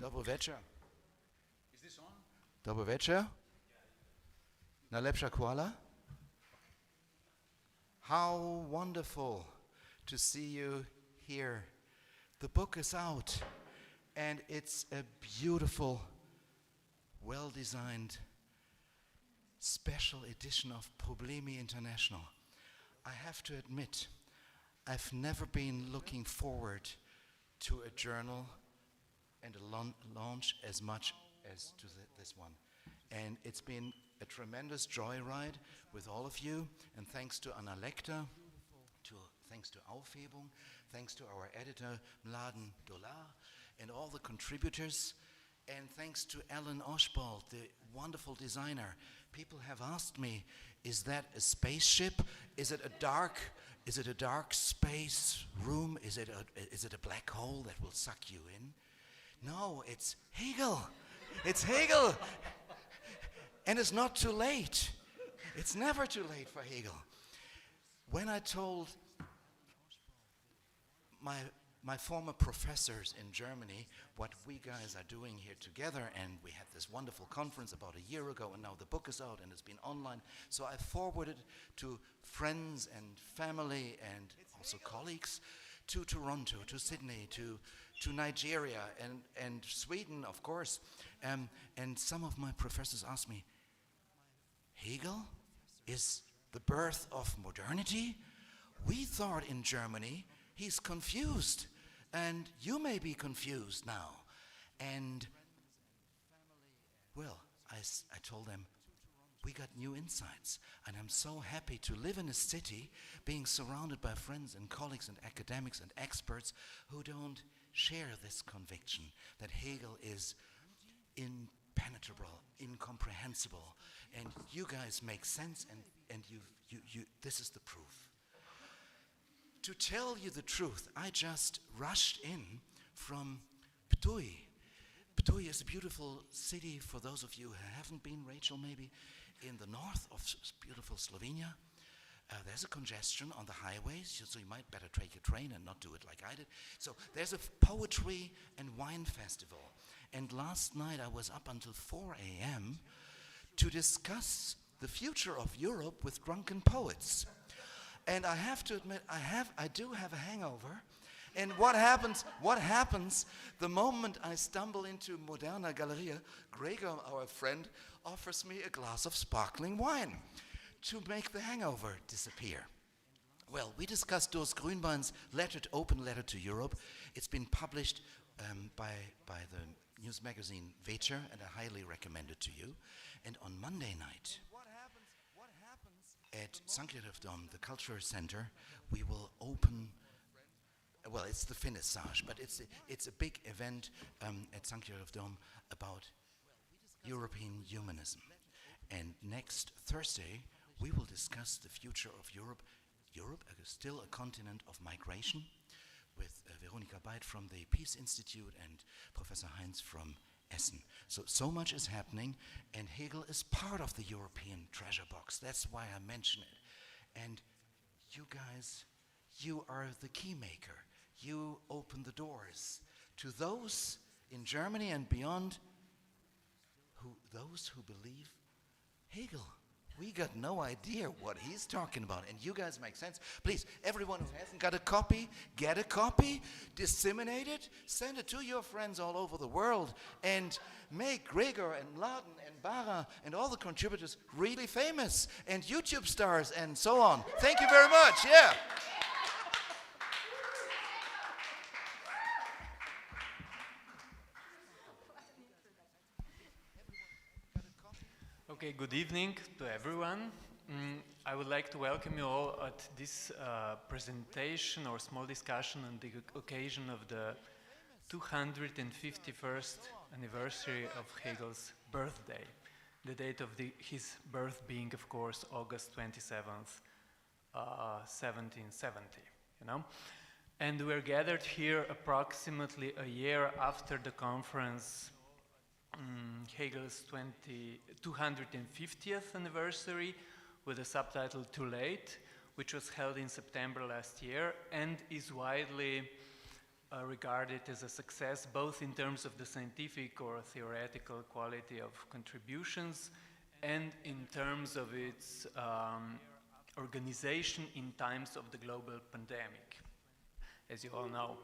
Dobry večer. Is this on? Dobry večer. Najlepša hvala. How wonderful to see you here. The book is out, and it's a beautiful, well-designed, special edition of Problemi International. I have to admit, I've never been looking forward to a journal and a launch as much as to this one. And it's been a tremendous joyride with all of you, and thanks to Anna Lecter, thanks to Aufhebung, thanks to our editor Mladen Dolar, and all the contributors, and thanks to Alan Oshbald, the wonderful designer. People have asked me, is that a spaceship? Is it a dark space room? Is it a black hole that will suck you in? No, it's Hegel. It's Hegel. And it's not too late. It's never too late for Hegel. When I told my former professors in Germany what we guys are doing here together, and we had this wonderful conference about a year ago, and now the book is out and it's been online, so I forwarded to friends and family and also colleagues to Toronto, to Sydney, to Nigeria and Sweden, of course, and some of my professors asked me, Hegel is the birth of modernity? We thought in Germany he's confused, and you may be confused now. And, well, I told them, we got new insights, and I'm so happy to live in a city being surrounded by friends and colleagues and academics and experts who don't share this conviction that Hegel is impenetrable, incomprehensible, and you guys make sense, and you this is the proof. To tell you the truth, I just rushed in from Ptuj. Ptuj is a beautiful city for those of you who haven't been, Rachel, maybe, in the north of beautiful Slovenia. There's a congestion on the highways, so you might better take a train and not do it like I did. So there's a poetry and wine festival. And last night I was up until 4 a.m. to discuss the future of Europe with drunken poets. And I have to admit, I do have a hangover. And what happens the moment I stumble into Moderna galerija, Gregor, our friend, offers me a glass of sparkling wine to make the hangover disappear. Well, we discussed Doris Grünbein's open letter to Europe. It's been published by the news magazine Večer, and I highly recommend it to you. And on Monday night, at Sankt Dom, the Cultural Center, we will open, well, it's the finissage, but it's a big event at Sankt Dom about European humanism. And next Thursday, we will discuss the future of Europe. Europe is still a continent of migration, with Veronika Beit from the Peace Institute and Professor Heinz from Essen. So much is happening, and Hegel is part of the European treasure box. That's why I mention it. And you guys, you are the key maker. You open the doors to those in Germany and beyond, those who believe Hegel. We got no idea what he's talking about, and you guys make sense. Please, everyone who hasn't got a copy, get a copy, disseminate it, send it to your friends all over the world, and make Gregor and Mladen and Bara and all the contributors really famous, and YouTube stars and so on. Thank you very much, yeah. Okay, good evening to everyone. I would like to welcome you all at this presentation or small discussion on the occasion of the 251st anniversary of Hegel's birthday. The date of his birth being, of course, August 27th, 1770, you know? And we're gathered here approximately a year after the conference Hegel's 250th anniversary with the subtitle Too Late, which was held in September last year and is widely regard it as a success, both in terms of the scientific or theoretical quality of contributions and in terms of its organization in times of the global pandemic, as you all know.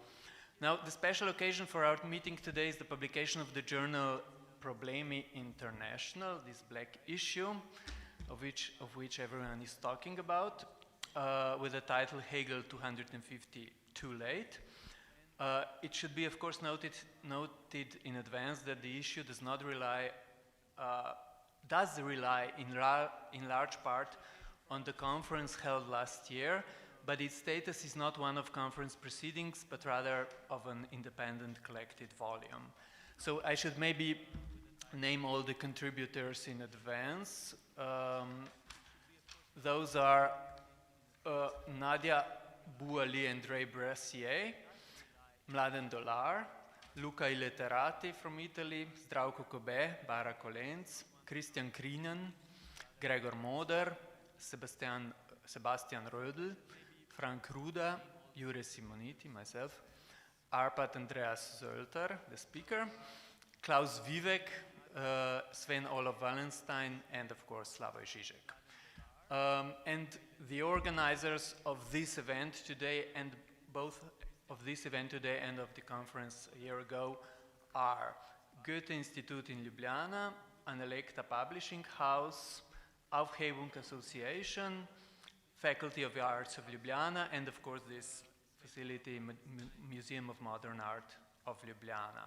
Now, the special occasion for our meeting today is the publication of the journal Problemi International, this black issue, of which everyone is talking about, with the title HEGEL250 Too Late. It should be, of course, noted in advance that the issue does rely in large part on the conference held last year, but its status is not one of conference proceedings, but rather of an independent collected volume. So I should maybe name all the contributors in advance. Those are Nadia Bouali and Ray Brassier, Mladen Dolar, Luca Illetterati from Italy, Zdravko Kobe, Bara Kolenc, Christian Krienen, Gregor Moder, Sebastian Rödl, Frank Ruda, Jure Simoniti, myself, Arpad Sölter, the speaker, Klaus Vivek, Sven Olof Wallenstein, and of course Slavoj Žižek. And the organizers of this event today, and both of this event today and of the conference a year ago, are Goethe-Institut Ljubljana, Analecta Publishing House, Aufhebung Association, Faculty of the Arts of Ljubljana, and of course this facility, Museum of Modern Art of Ljubljana.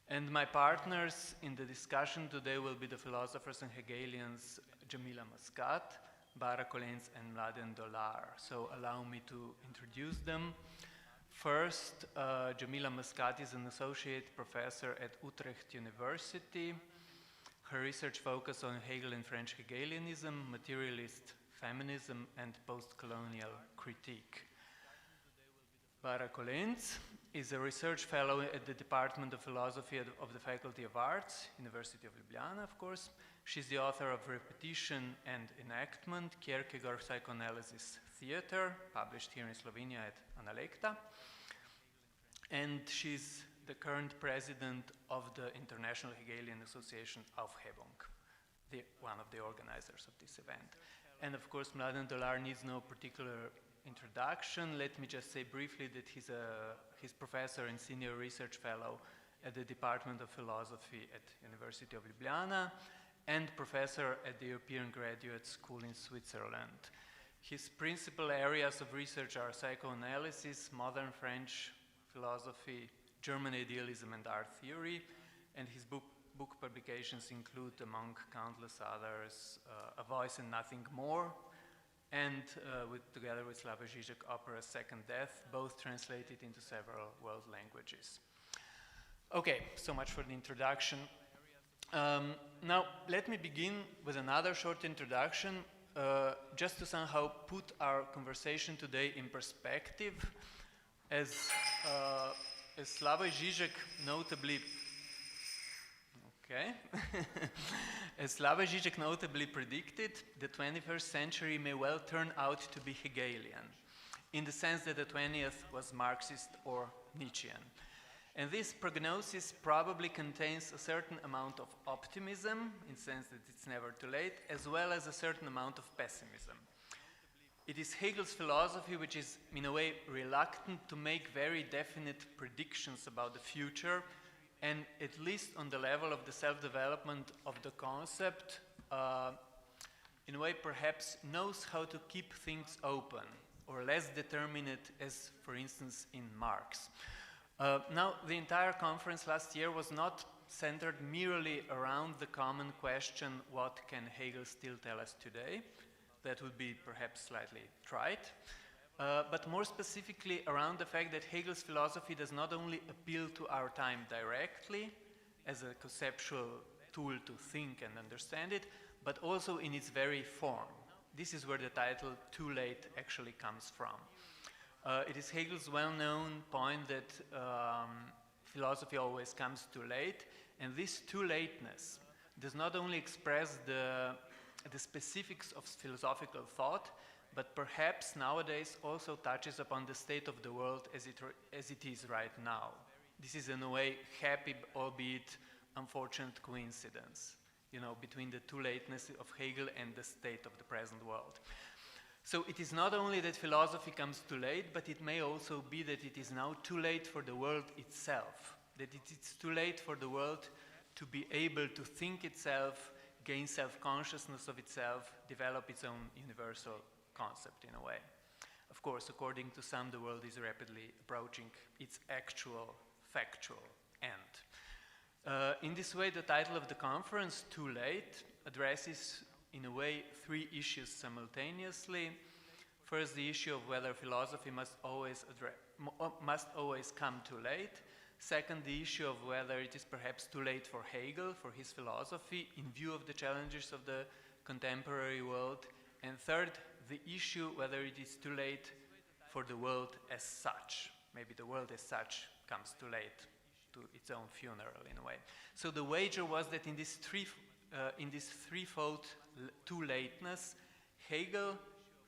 And my partners in the discussion today will be the philosophers and Hegelians Jamila Mascat, Bara Kolenc, and Mladen Dolar. So allow me to introduce them. First, Jamila Mascat is an associate professor at Utrecht University. Her research focuses on Hegel and French Hegelianism, materialist feminism, and post-colonial critique. Bara Kolenc is a research fellow at the Department of Philosophy of the Faculty of Arts, University of Ljubljana, of course. She's the author of Repetition and Enactment, Kierkegaard Psychoanalysis Theater, published here in Slovenia at Analecta. And she's the current president of the International Hegelian Association Aufhebung, one of the organizers of this event. And of course, Mladen Dolar needs no particular introduction. Let me just say briefly that he's professor and senior research fellow at the Department of Philosophy at University of Ljubljana and professor at the European Graduate School in Switzerland. His principal areas of research are psychoanalysis, modern French philosophy, German idealism and art theory, and his book publications include, among countless others, A Voice and Nothing More, and together with Slavoj Žižek, opera Second Death, both translated into several world languages. Okay, so much for the introduction. Now, let me begin with another short introduction, just to somehow put our conversation today in perspective. As Slavoj Žižek notably as Slavoj Žižek notably predicted, the 21st century may well turn out to be Hegelian, in the sense that the 20th was Marxist or Nietzschean. And this prognosis probably contains a certain amount of optimism, in the sense that it's never too late, as well as a certain amount of pessimism. It is Hegel's philosophy which is, in a way, reluctant to make very definite predictions about the future, and at least on the level of the self-development of the concept, in a way perhaps knows how to keep things open, or less determinate as, for instance, in Marx. Now, the entire conference last year was not centered merely around the common question, what can Hegel still tell us today? That would be perhaps slightly trite. But more specifically around the fact that Hegel's philosophy does not only appeal to our time directly as a conceptual tool to think and understand it, but also in its very form. This is where the title Too Late actually comes from. It is Hegel's well-known point that philosophy always comes too late, and this too lateness does not only express the specifics of philosophical thought, but perhaps nowadays also touches upon the state of the world as it is right now. This is in a way happy, albeit unfortunate coincidence, you know, between the too lateness of Hegel and the state of the present world. So it is not only that philosophy comes too late, but it may also be that it is now too late for the world itself, that it is too late for the world to be able to think itself, gain self-consciousness of itself, develop its own universal concept in a way. Of course, according to some, the world is rapidly approaching its actual, factual end. In this way, the title of the conference, Too Late, addresses in a way three issues simultaneously. First, the issue of whether philosophy must always come too late. Second, the issue of whether it is perhaps too late for Hegel, for his philosophy, in view of the challenges of the contemporary world. And third, the issue whether it is too late for the world as such. Maybe the world as such comes too late to its own funeral in a way. So the wager was that in this threefold too lateness, Hegel,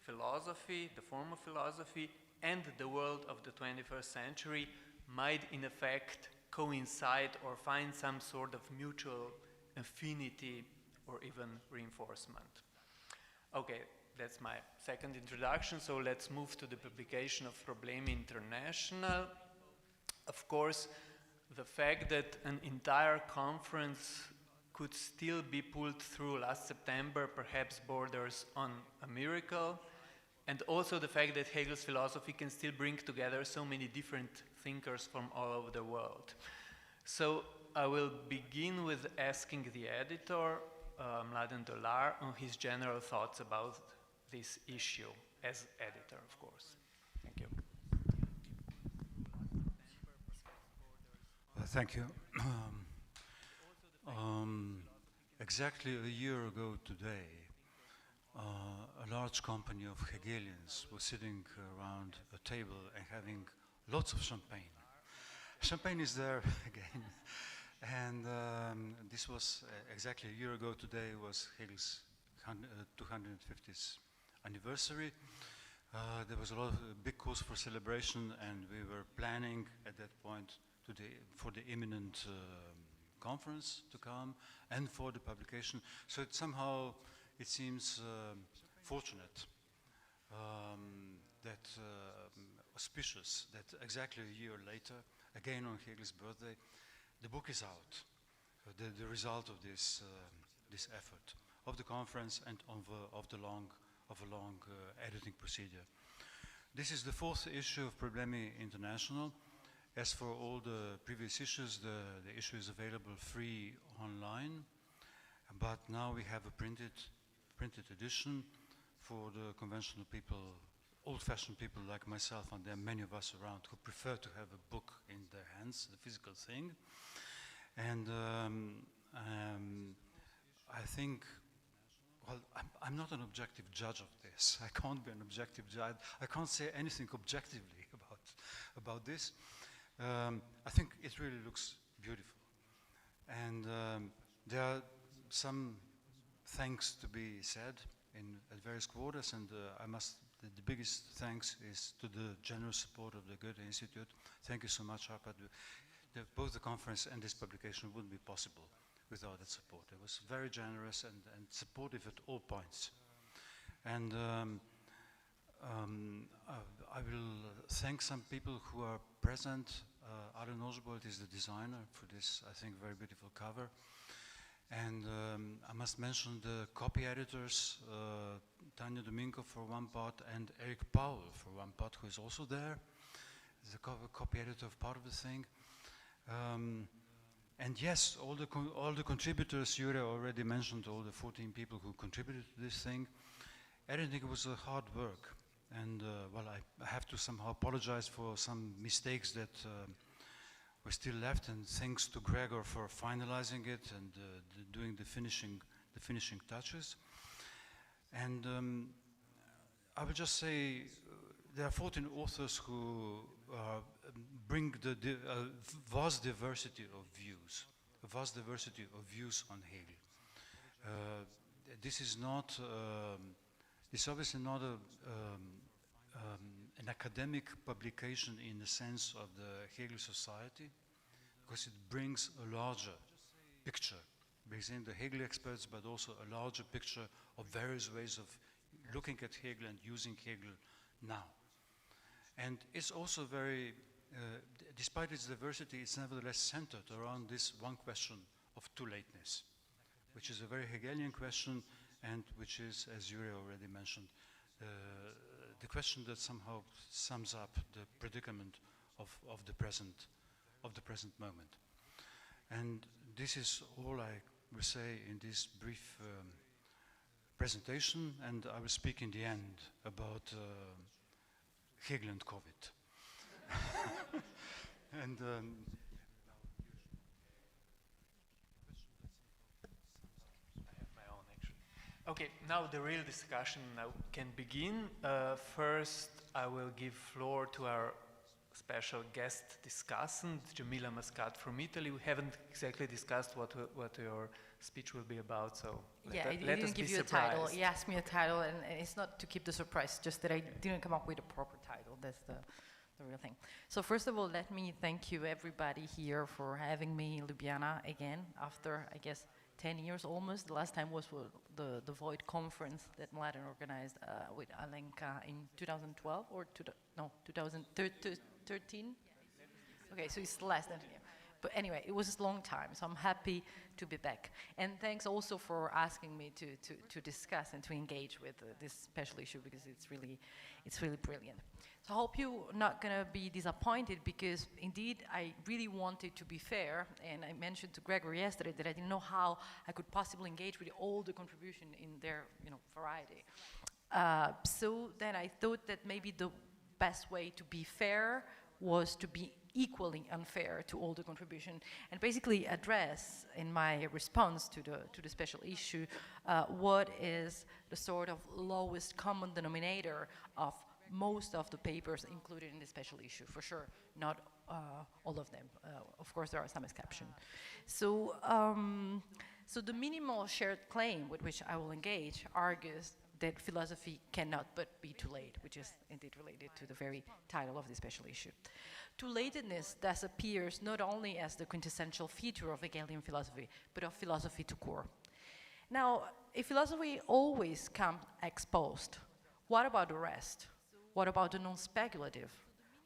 philosophy, the form of philosophy, and the world of the 21st century might in effect coincide or find some sort of mutual affinity or even reinforcement. Okay, that's my second introduction, so let's move to the publication of Problemi International. Of course, the fact that an entire conference could still be pulled through last September perhaps borders on a miracle, and also the fact that Hegel's philosophy can still bring together so many different thinkers from all over the world. So I will begin with asking the editor, Mladen Dolar, on his general thoughts about this issue, as editor, of course. Thank you. Thank you. Exactly a year ago today, a large company of Hegelians was sitting around a table and having lots of champagne. Champagne is there again. And this was exactly a year ago today was Hegel's 250th anniversary. There was a lot of big cause for celebration, and we were planning at that point for the imminent conference to come and for the publication. So it seems fortunate, auspicious, that exactly a year later, again on Hegel's birthday, the book is out. The result of this effort of the conference and of a long editing procedure. This is the fourth issue of Problemi International. As for all the previous issues, the issue is available free online, but now we have a printed edition for the conventional people, old-fashioned people like myself, and there are many of us around who prefer to have a book in their hands, the physical thing. And I think, well, I'm not an objective judge of this. I can't be an objective judge. I can't say anything objectively about this. I think it really looks beautiful. And there are some thanks to be said at various quarters, and the biggest thanks is to the generous support of the Goethe-Institut. Thank you so much, Arpad. Both the conference and this publication wouldn't be possible without that support. It was very generous and supportive at all points. And I will thank some people who are present. Arne Nosbold is the designer for this, I think, very beautiful cover. And I must mention the copy editors, Tanya Domingo for one part, and Eric Powell for one part, who is also there. The copy editor of part of the thing. And yes, all the contributors, Jure already mentioned all the 14 people who contributed to this thing. Editing was a hard work. And well, I have to somehow apologize for some mistakes that were still left, and thanks to Gregor for finalizing it and doing the finishing touches. And I will just say there are 14 authors who bring the vast diversity of views on Hegel. This is not It's obviously not an academic publication in the sense of the Hegel Society, because it brings a larger picture, brings in the Hegel experts, but also a larger picture of various ways of looking at Hegel and using Hegel now. And it's also very, despite its diversity, it's nevertheless centered around this one question of too lateness, which is a very Hegelian question, and which is, as Jure already mentioned, the question that somehow sums up the predicament of the present moment. And this is all I will say in this brief presentation, and I will speak in the end about Hegel and COVID. And okay, now the real discussion now can begin. First, I will give floor to our special guest discussant, Jamila Mascat from Italy. We haven't exactly discussed what your speech will be about, so yeah, let us be surprised. I didn't give you a title. He asked me a title, and it's not to keep the surprise, just that I didn't come up with a proper title. That's the real thing. So first of all, let me thank you everybody here for having me in Ljubljana again after, I guess, 10 years almost. The last time was the Void conference that Mladen organized with Alenka in 2012 or 2013. Okay, so it's less than a year. But anyway, it was a long time, so I'm happy to be back. And thanks also for asking me to discuss and to engage with this special issue, because it's really brilliant. So I hope you're not going to be disappointed, because indeed I really wanted to be fair, and I mentioned to Gregor yesterday that I didn't know how I could possibly engage with all the contribution in their variety. So then I thought that maybe the best way to be fair was to be equally unfair to all the contribution, and basically address in my response to the special issue what is the sort of lowest common denominator of most of the papers included in the special issue. For sure, not all of them. Of course, there are some exceptions. So, so the minimal shared claim with which I will engage argues that philosophy cannot but be too late, which is indeed related to the very title of the special issue. Too-latedness thus appears not only as the quintessential feature of Hegelian philosophy, but of philosophy to core. Now, if philosophy always comes ex post, what about the rest? What about the non-speculative?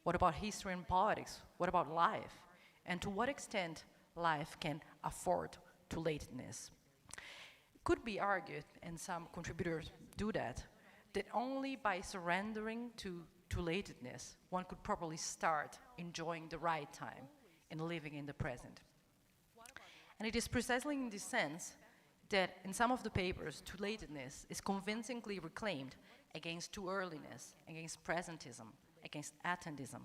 What about history and politics? What about life? And to what extent life can afford too-latedness? Could be argued, and some contributors do that only by surrendering to too-latedness one could properly start enjoying the right time and living in the present. And it is precisely in this sense that in some of the papers too-latedness is convincingly reclaimed against too-earliness, against presentism, against attendism.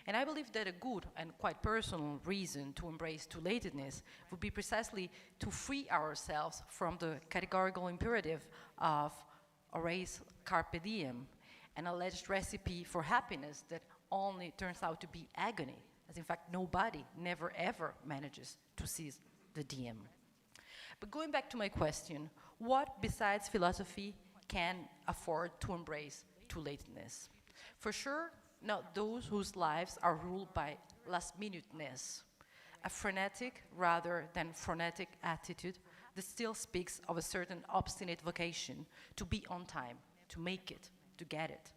And I believe that a good and quite personal reason to embrace too-latedness would be precisely to free ourselves from the categorical imperative of res carpe diem, an alleged recipe for happiness that only turns out to be agony, as in fact nobody never ever manages to seize the diem. But going back to my question, what besides philosophy can afford to embrace too-latedness? For sure, not those whose lives are ruled by last-minuteness, a frenetic rather than phronetic attitude that still speaks of a certain obstinate vocation to be on time, to make it, to get it.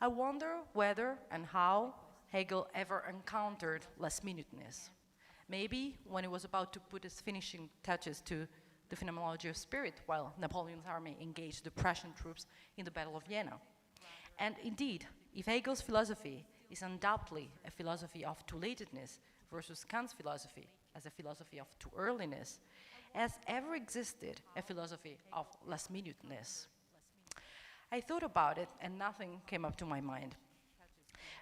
I wonder whether and how Hegel ever encountered last-minuteness. Maybe when he was about to put his finishing touches to the phenomenology of spirit while Napoleon's army engaged the Prussian troops in the Battle of Vienna. And indeed, if Hegel's philosophy is undoubtedly a philosophy of too-latedness versus Kant's philosophy as a philosophy of too-earliness, has ever existed a philosophy of last-minuteness? I thought about it and nothing came up to my mind.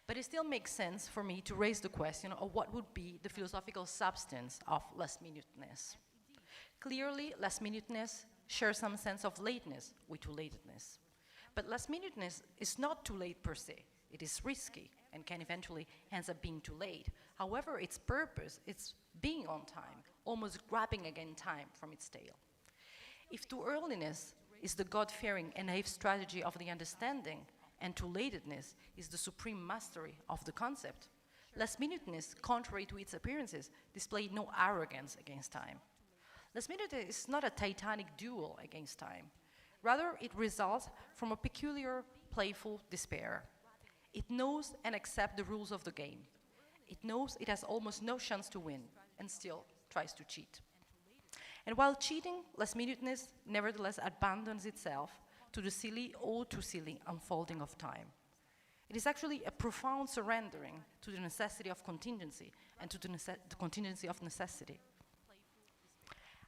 But it still makes sense for me to raise the question of what would be the philosophical substance of last-minuteness. Clearly, last-minuteness shares some sense of lateness with too-latedness. But last-minuteness is not too late per se. It is risky and can eventually end up being too late. However, its purpose is being on time, almost grabbing again time from its tail. If too-earliness is the God-fearing and naive strategy of the understanding, and two-latedness is the supreme mastery of the concept, last-minuteness, contrary to its appearances, displayed no arrogance against time. Last-minuteness is not a titanic duel against time. Rather, it results from a peculiar, playful despair. It knows and accepts the rules of the game. It knows it has almost no chance to win, and still tries to cheat. And while cheating, last-minuteness nevertheless abandons itself to the silly, all too silly unfolding of time. It is actually a profound surrendering to the necessity of contingency and to the contingency of necessity.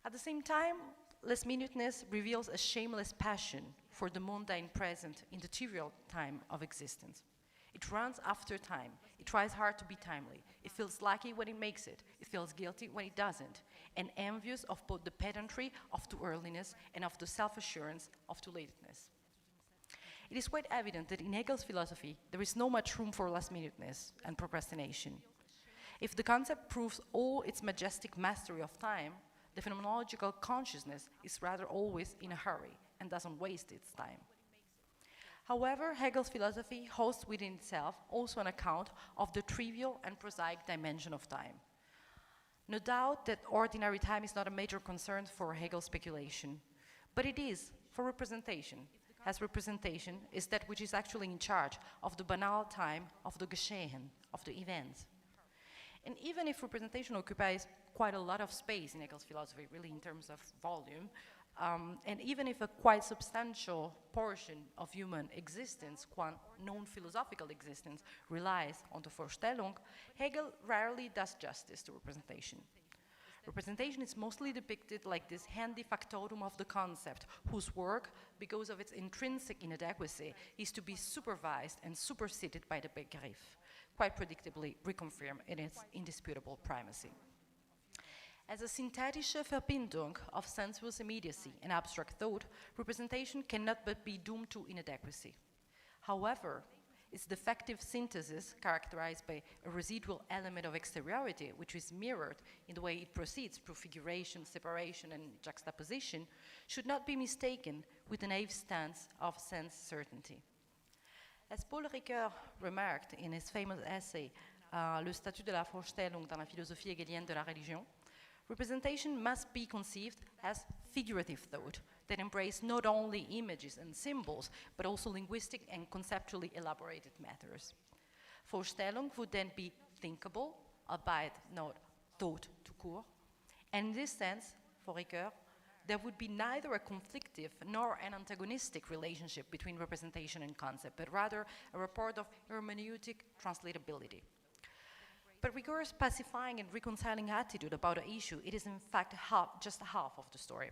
At the same time, last-minuteness reveals a shameless passion for the mundane present in the trivial time of existence. It runs after time. It tries hard to be timely. It feels lucky when it makes it. It feels guilty when it doesn't, and envious of both the pedantry of too earliness and of the self-assurance of too latedness. It is quite evident that in Hegel's philosophy, there is no much room for last-minuteness and procrastination. If the concept proves all its majestic mastery of time, the phenomenological consciousness is rather always in a hurry and doesn't waste its time. However, Hegel's philosophy hosts within itself also an account of the trivial and prosaic dimension of time. No doubt that ordinary time is not a major concern for Hegel's speculation, but it is for representation, as representation is that which is actually in charge of the banal time of the Geschehen, of the events. And even if representation occupies quite a lot of space in Hegel's philosophy, really in terms of volume, and even if a quite substantial portion of human existence, known philosophical existence, relies on the Vorstellung, Hegel rarely does justice to representation. Representation is mostly depicted like this handy factotum of the concept, whose work, because of its intrinsic inadequacy, is to be supervised and superseded by the Begriff, quite predictably reconfirmed in its indisputable primacy. As a synthetische Verbindung of sensuous immediacy and abstract thought, representation cannot but be doomed to inadequacy. However, its defective synthesis, characterized by a residual element of exteriority, which is mirrored in the way it proceeds through figuration, separation, and juxtaposition, should not be mistaken with the naive stance of sense certainty. As Paul Ricoeur remarked in his famous essay, Le statut de la Vorstellung dans la philosophie hegelienne de la religion, representation must be conceived as figurative thought that embrace not only images and symbols, but also linguistic and conceptually elaborated matters. Vorstellung would then be thinkable, albeit not thought tout court, and in this sense, for Ricoeur, there would be neither a conflictive nor an antagonistic relationship between representation and concept, but rather a rapport of hermeneutic translatability. But Ricoeur's pacifying and reconciling attitude about an issue, it is in fact just half of the story.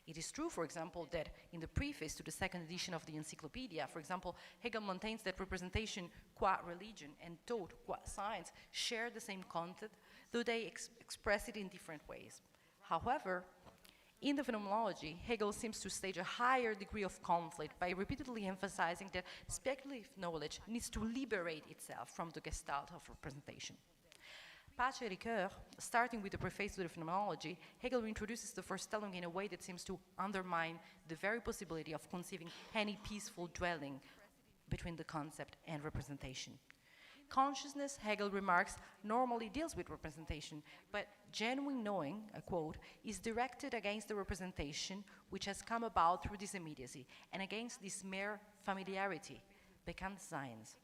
It is true, for example, that in the preface to the second edition of the Encyclopedia, for example, Hegel maintains that representation qua religion and thought qua science share the same content, though they express it in different ways. However, in the phenomenology, Hegel seems to stage a higher degree of conflict by repeatedly emphasizing that speculative knowledge needs to liberate itself from the gestalt of representation. Pace Ricoeur, starting with the preface to the phenomenology, Hegel introduces the Vorstellung in a way that seems to undermine the very possibility of conceiving any peaceful dwelling between the concept and representation. Consciousness, Hegel remarks, normally deals with representation, but genuine knowing, I quote, is directed against the representation which has come about through this immediacy and against this mere familiarity, Bekanntseins.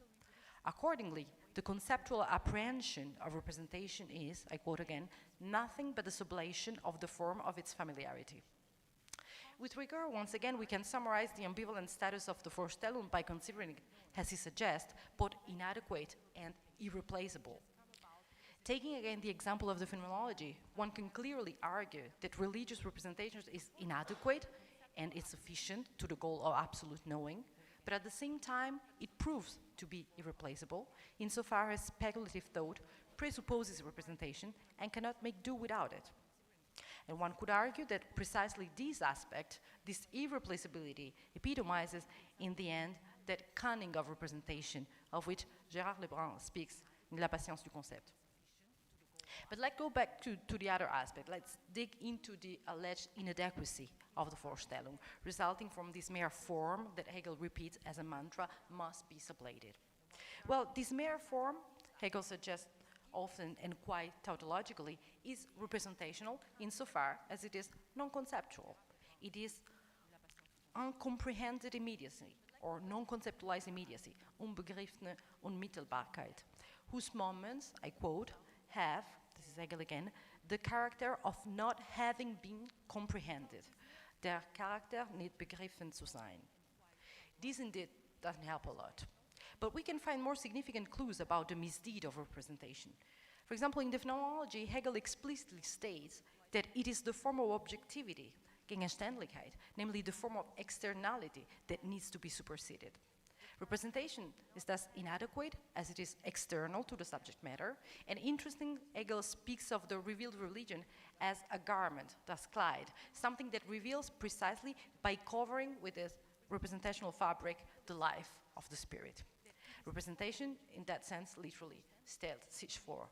Accordingly, the conceptual apprehension of representation is, I quote again, nothing but the sublation of the form of its familiarity. With Ricoeur, once again, we can summarize the ambivalent status of the Vorstellung by considering it, as he suggests, both inadequate and irreplaceable. Taking again the example of the phenomenology, one can clearly argue that religious representation is inadequate and insufficient to the goal of absolute knowing, but at the same time, it proves to be irreplaceable insofar as speculative thought presupposes representation and cannot make do without it. And one could argue that precisely this aspect, this irreplaceability, epitomizes in the end that cunning of representation of which Gérard Lebrun speaks in La Patience du Concept. But let's go back to the other aspect. Let's dig into the alleged inadequacy of the Vorstellung, resulting from this mere form that Hegel repeats as a mantra must be sublated. Well, this mere form, Hegel suggests often and quite tautologically, is representational insofar as it is non-conceptual. It is uncomprehended immediacy, or non-conceptualized immediacy, unbegriffene Unmittelbarkeit, whose moments, I quote, have, this is Hegel again, the character of not having been comprehended, der Charakter nicht begriffen zu sein. This indeed doesn't help a lot. But we can find more significant clues about the misdeed of representation. For example, in the phenomenology, Hegel explicitly states that it is the form of objectivity, Gegenständlichkeit, namely the form of externality, that needs to be superseded. Representation is thus inadequate as it is external to the subject matter, and interesting, Hegel speaks of the revealed religion as a garment, das Kleid, something that reveals precisely by covering with this representational fabric the life of the spirit. Representation, in that sense, literally stellt sich vor.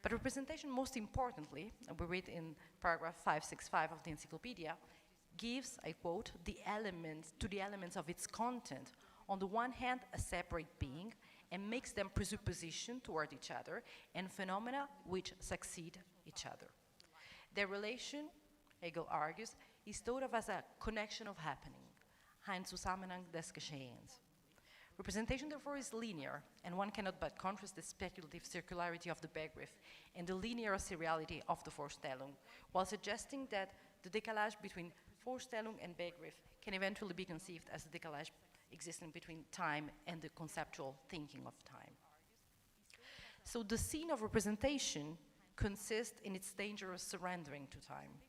But representation, most importantly, and we read in paragraph 565 of the encyclopedia, gives, I quote, the elements of its content, on the one hand, a separate being, and makes them presupposition toward each other, and phenomena which succeed each other. Their relation, Hegel argues, is thought of as a connection of happening, ein Zusammenhang des Geschehens. Representation, therefore, is linear, and one cannot but contrast the speculative circularity of the Begriff and the linear seriality of the Vorstellung, while suggesting that the decalage between Vorstellung and Begriff can eventually be conceived as a decalage existing between time and the conceptual thinking of time. So the scene of representation consists in its dangerous surrendering to time,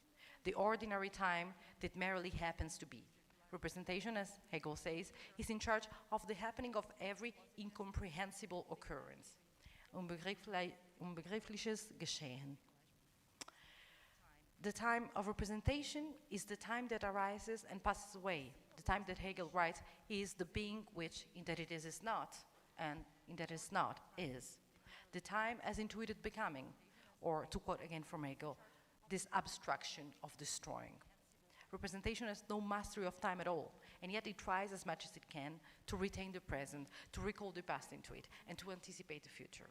the ordinary time that merely happens to be. Representation, as Hegel says, is in charge of the happening of every incomprehensible occurrence. Unbegriffliches Geschehen. The time of representation is the time that arises and passes away. The time that Hegel writes is the being which, in that it is not, and in that it is not, is. The time as intuited becoming, or to quote again from Hegel, this abstraction of destroying. Representation has no mastery of time at all, and yet it tries as much as it can to retain the present, to recall the past into it, and to anticipate the future.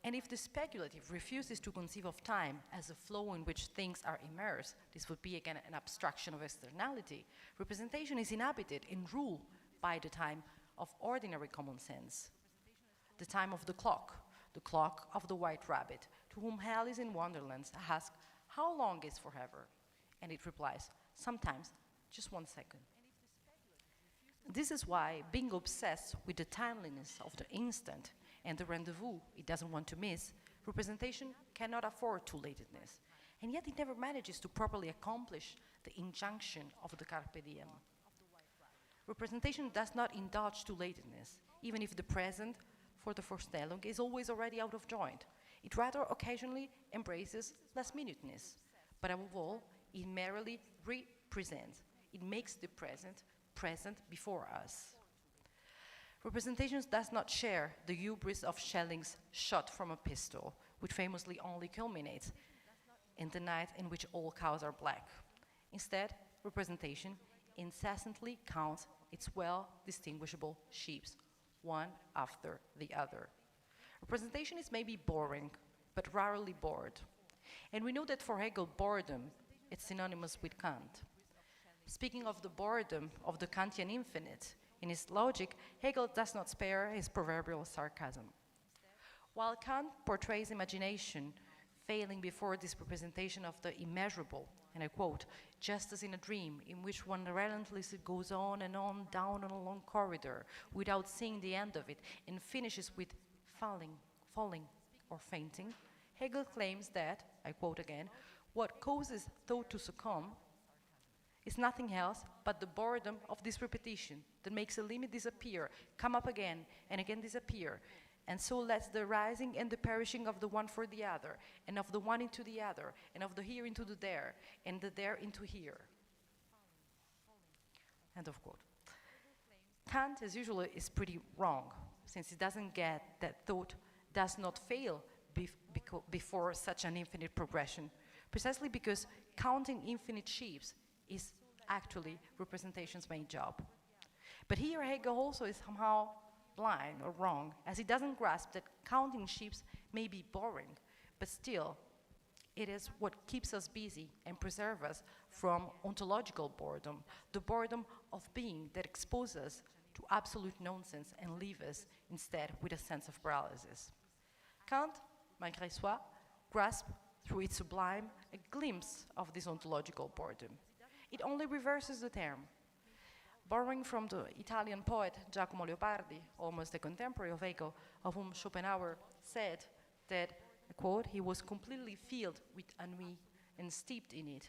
And if the speculative refuses to conceive of time as a flow in which things are immersed, this would be again an abstraction of externality, representation is inhabited and ruled by the time of ordinary common sense. The time of the clock of the white rabbit, to whom Alice in Wonderland asks, "How long is forever?" And it replies, "Sometimes just 1 second." This is why, being obsessed with the timeliness of the instant and the rendezvous it doesn't want to miss, representation cannot afford too-latedness. And yet it never manages to properly accomplish the injunction of the carpe diem. Representation does not indulge too-latedness, even if the present, for the Vorstellung, is always already out of joint. It rather occasionally embraces last-minuteness, but above all, it merely represents. It makes the present before us. Representation does not share the hubris of Schelling's shot from a pistol, which famously only culminates in the night in which all cows are black. Instead, representation incessantly counts its well-distinguishable sheep, one after the other. Representation is maybe boring, but rarely bored. And we know that for Hegel, boredom is synonymous with Kant. Speaking of the boredom of the Kantian infinite, in his logic, Hegel does not spare his proverbial sarcasm. While Kant portrays imagination failing before this representation of the immeasurable, and I quote, "just as in a dream in which one relentlessly goes on and on down a long corridor without seeing the end of it and finishes with falling, or fainting," Hegel claims that, I quote again, "what causes thought to succumb is nothing else but the boredom of this repetition that makes a limit disappear, come up again, and again disappear, and so lets the rising and the perishing of the one for the other, and of the one into the other, and of the here into the there, and the there into here." End of quote. Kant, as usual, is pretty wrong, since he doesn't get that thought does not fail before such an infinite progression, precisely because counting infinite sheaves is actually representation's main job. But here Hegel also is somehow blind or wrong, as he doesn't grasp that counting sheaves may be boring, but still it is what keeps us busy and preserves us from ontological boredom, the boredom of being that exposes us to absolute nonsense and leaves us instead with a sense of paralysis. Kant, malgré soi, grasped through its sublime a glimpse of this ontological boredom. It only reverses the term. Borrowing from the Italian poet Giacomo Leopardi, almost a contemporary of Hegel, of whom Schopenhauer said that, quote, he was completely filled with ennui and steeped in it,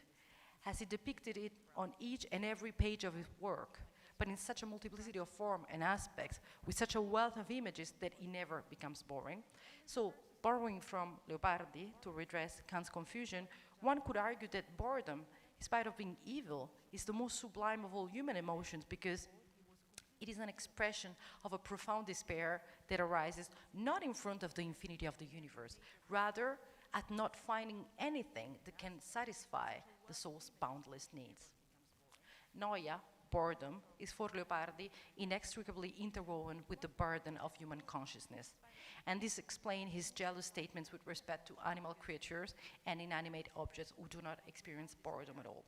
as he depicted it on each and every page of his work, but in such a multiplicity of form and aspects, with such a wealth of images that it never becomes boring. So, borrowing from Leopardi to redress Kant's confusion, one could argue that boredom, in spite of being evil, is the most sublime of all human emotions, because it is an expression of a profound despair that arises not in front of the infinity of the universe, rather at not finding anything that can satisfy the soul's boundless needs. Noia, boredom, is for Leopardi inextricably interwoven with the burden of human consciousness. And this explains his jealous statements with respect to animal creatures and inanimate objects who do not experience boredom at all.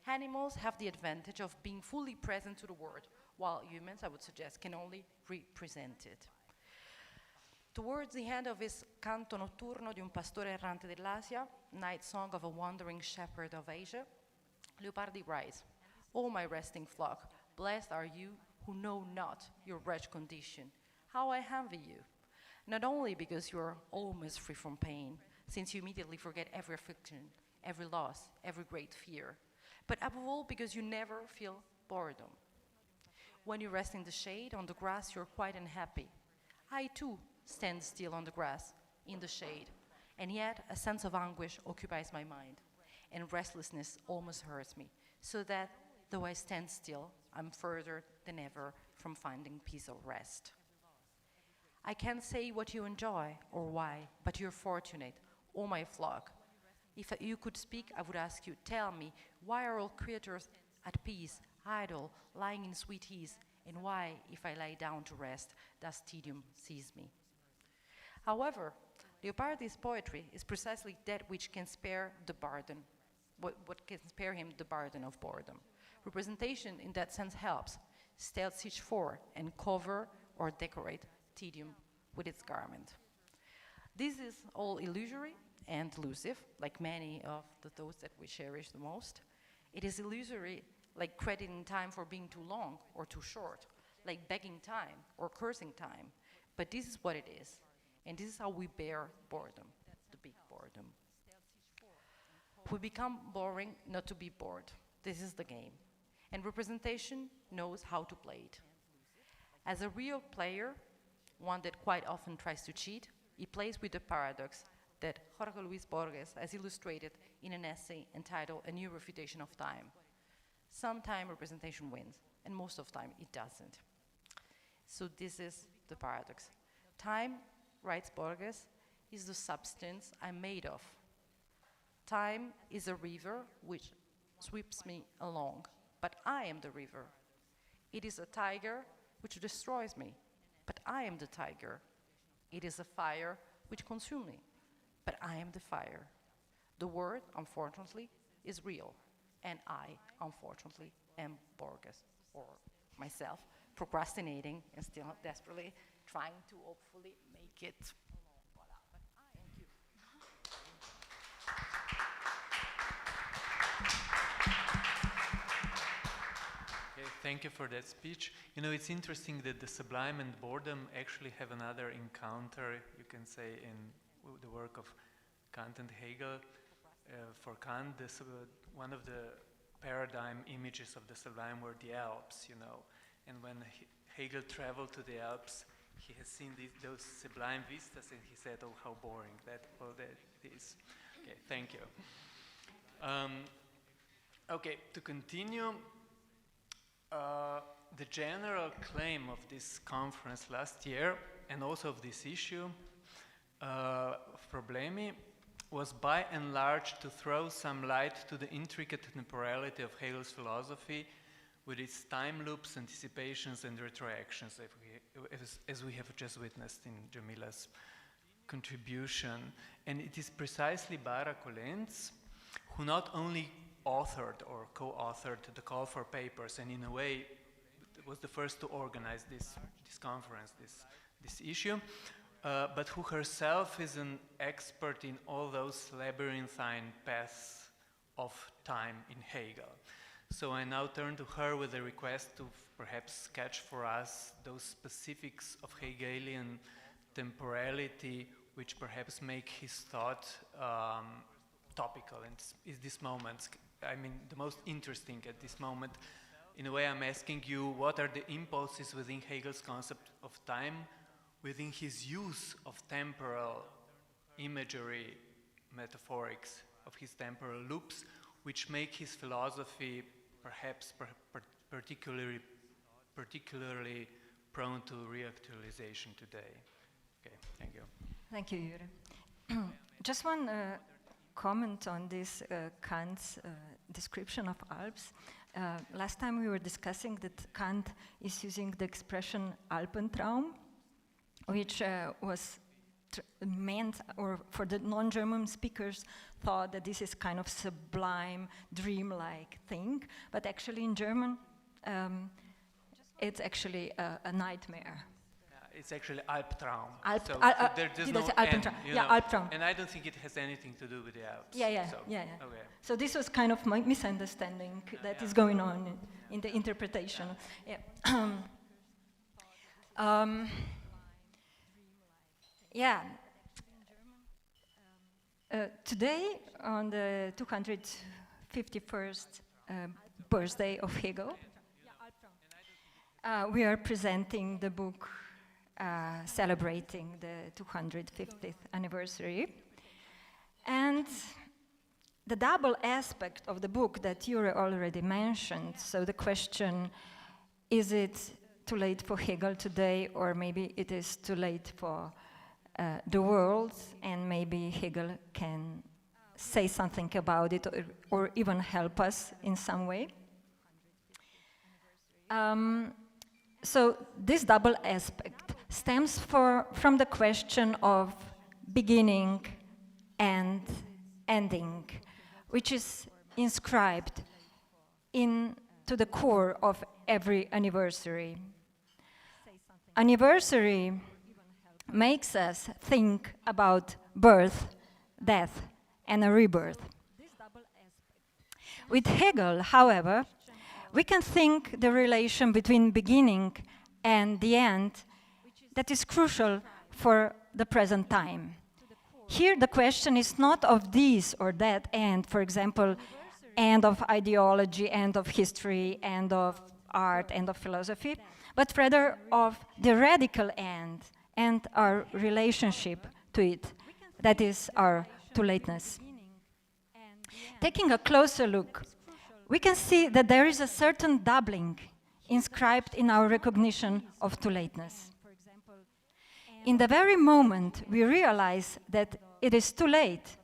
Animals have the advantage of being fully present to the world, while humans, I would suggest, can only represent it. Towards the end of his Canto Notturno di un pastore errante dell'Asia, Night Song of a Wandering Shepherd of Asia, Leopardi writes, "O my resting flock, blessed are you who know not your wretched condition. How I envy you, not only because you are almost free from pain, since you immediately forget every affliction, every loss, every great fear, but above all because you never feel boredom. When you rest in the shade, on the grass, you're quite unhappy. I too stand still on the grass, in the shade, and yet a sense of anguish occupies my mind, and restlessness almost hurts me, so that, though I stand still, I'm further than ever from finding peace or rest. I can't say what you enjoy or why, but you're fortunate, O my flock. If you could speak, I would ask you, tell me, why are all creatures at peace, idle, lying in sweet ease, and why, if I lie down to rest, does tedium seize me?" However, Leopardi's poetry is precisely that which can spare the burden, what can spare him the burden of boredom. Representation in that sense helps, steals each for and cover or decorate tedium with its garment. This is all illusory and delusive, like many of the thoughts that we cherish the most. It is illusory, like crediting time for being too long or too short, like begging time or cursing time. But this is what it is, and this is how we bear boredom, the big boredom. We become boring not to be bored. This is the game. And representation knows how to play it. As a real player, one that quite often tries to cheat, he plays with the paradox that Jorge Luis Borges has illustrated in an essay entitled A New Refutation of Time. Sometimes representation wins, and most of the time it doesn't. So this is the paradox. Time, writes Borges, is the substance I'm made of. Time is a river which sweeps me along, but I am the river. It is a tiger which destroys me, but I am the tiger. It is a fire which consumes me, but I am the fire. The word, unfortunately, is real, and I, unfortunately, am Borges, or myself, procrastinating and still desperately trying to hopefully make it. Thank you. Okay, thank you for that speech. You know, it's interesting that the sublime and boredom actually have another encounter, you can say, in the work of Kant and Hegel. For Kant, one of the paradigm images of the sublime were the Alps, you know. And when Hegel traveled to the Alps, he has seen those sublime vistas, and he said, "Oh, how boring that is." Okay, thank you. Okay, to continue, the general claim of this conference last year, and also of this issue, of Problemi was by and large to throw some light to the intricate temporality of Hegel's philosophy with its time loops, anticipations, and retroactions, as we have just witnessed in Jamila's contribution. And it is precisely Bara Kolenc who not only authored or co-authored the call for papers, and in a way was the first to organize this conference, this issue, but who herself is an expert in all those labyrinthine paths of time in Hegel. So I now turn to her with a request to perhaps sketch for us those specifics of Hegelian temporality which perhaps make his thought topical, and is this moment, I mean, the most interesting at this moment. In a way, I'm asking you, what are the impulses within Hegel's concept of time, within his use of temporal imagery, metaphorics, of his temporal loops, which make his philosophy perhaps particularly prone to reactualization today? Okay, thank you. Thank you, Jure. Just one comment on this Kant's description of Alps. Last time we were discussing that Kant is using the expression Alpentraum, which was meant, or for the non-German speakers, thought that this is kind of sublime, dreamlike thing, but actually in German, it's actually a nightmare. It's actually Albtraum. So there's no end, Albtraum. And I don't think it has anything to do with the Alps. Yeah. Okay. So this was kind of my misunderstanding that is going on in the interpretation. Today, on the 251st birthday of Hegel, we are presenting the book celebrating the 250th anniversary. And the double aspect of the book that Jure already mentioned, so the question, is it too late for Hegel today, or maybe it is too late for the world, and maybe Hegel can say something about it, or even help us in some way. So this double aspect stems from the question of beginning and ending, which is inscribed into the core of every anniversary. Anniversary makes us think about birth, death, and a rebirth. With Hegel, however, we can think the relation between beginning and the end that is crucial for the present time. Here the question is not of this or that end, for example, end of ideology, end of history, end of art, end of philosophy, but rather of the radical end and our relationship to it, that is our too-lateness. Taking a closer look, we can see that there is a certain doubling inscribed in our recognition of too-lateness. In the very moment we realize that it is too late,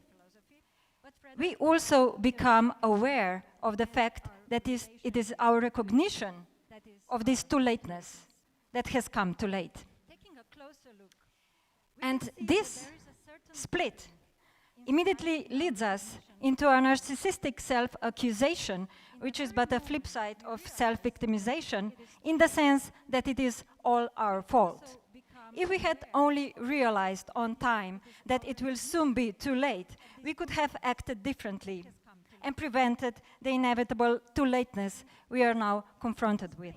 we also become aware of the fact that it is our recognition of this too-lateness that has come too late. And this split immediately leads us into a narcissistic self-accusation, which is but a flip side of self-victimization, in the sense that it is all our fault. If we had only realized on time that it will soon be too late, we could have acted differently and prevented the inevitable too-lateness we are now confronted with.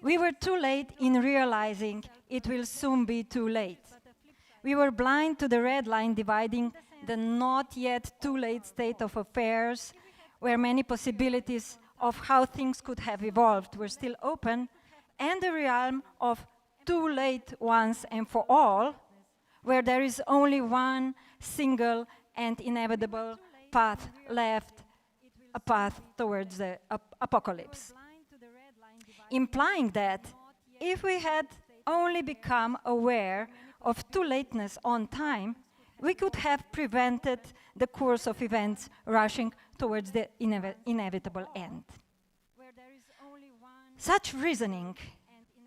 We were too late in realizing it will soon be too late. We were blind to the red line dividing the not yet too late state of affairs, where many possibilities of how things could have evolved were still open, and the realm of too late once and for all, where there is only one single and inevitable path left, a path towards the apocalypse. Implying that if we had only become aware of too lateness on time, we could have prevented the course of events rushing towards the inevitable end. Such reasoning,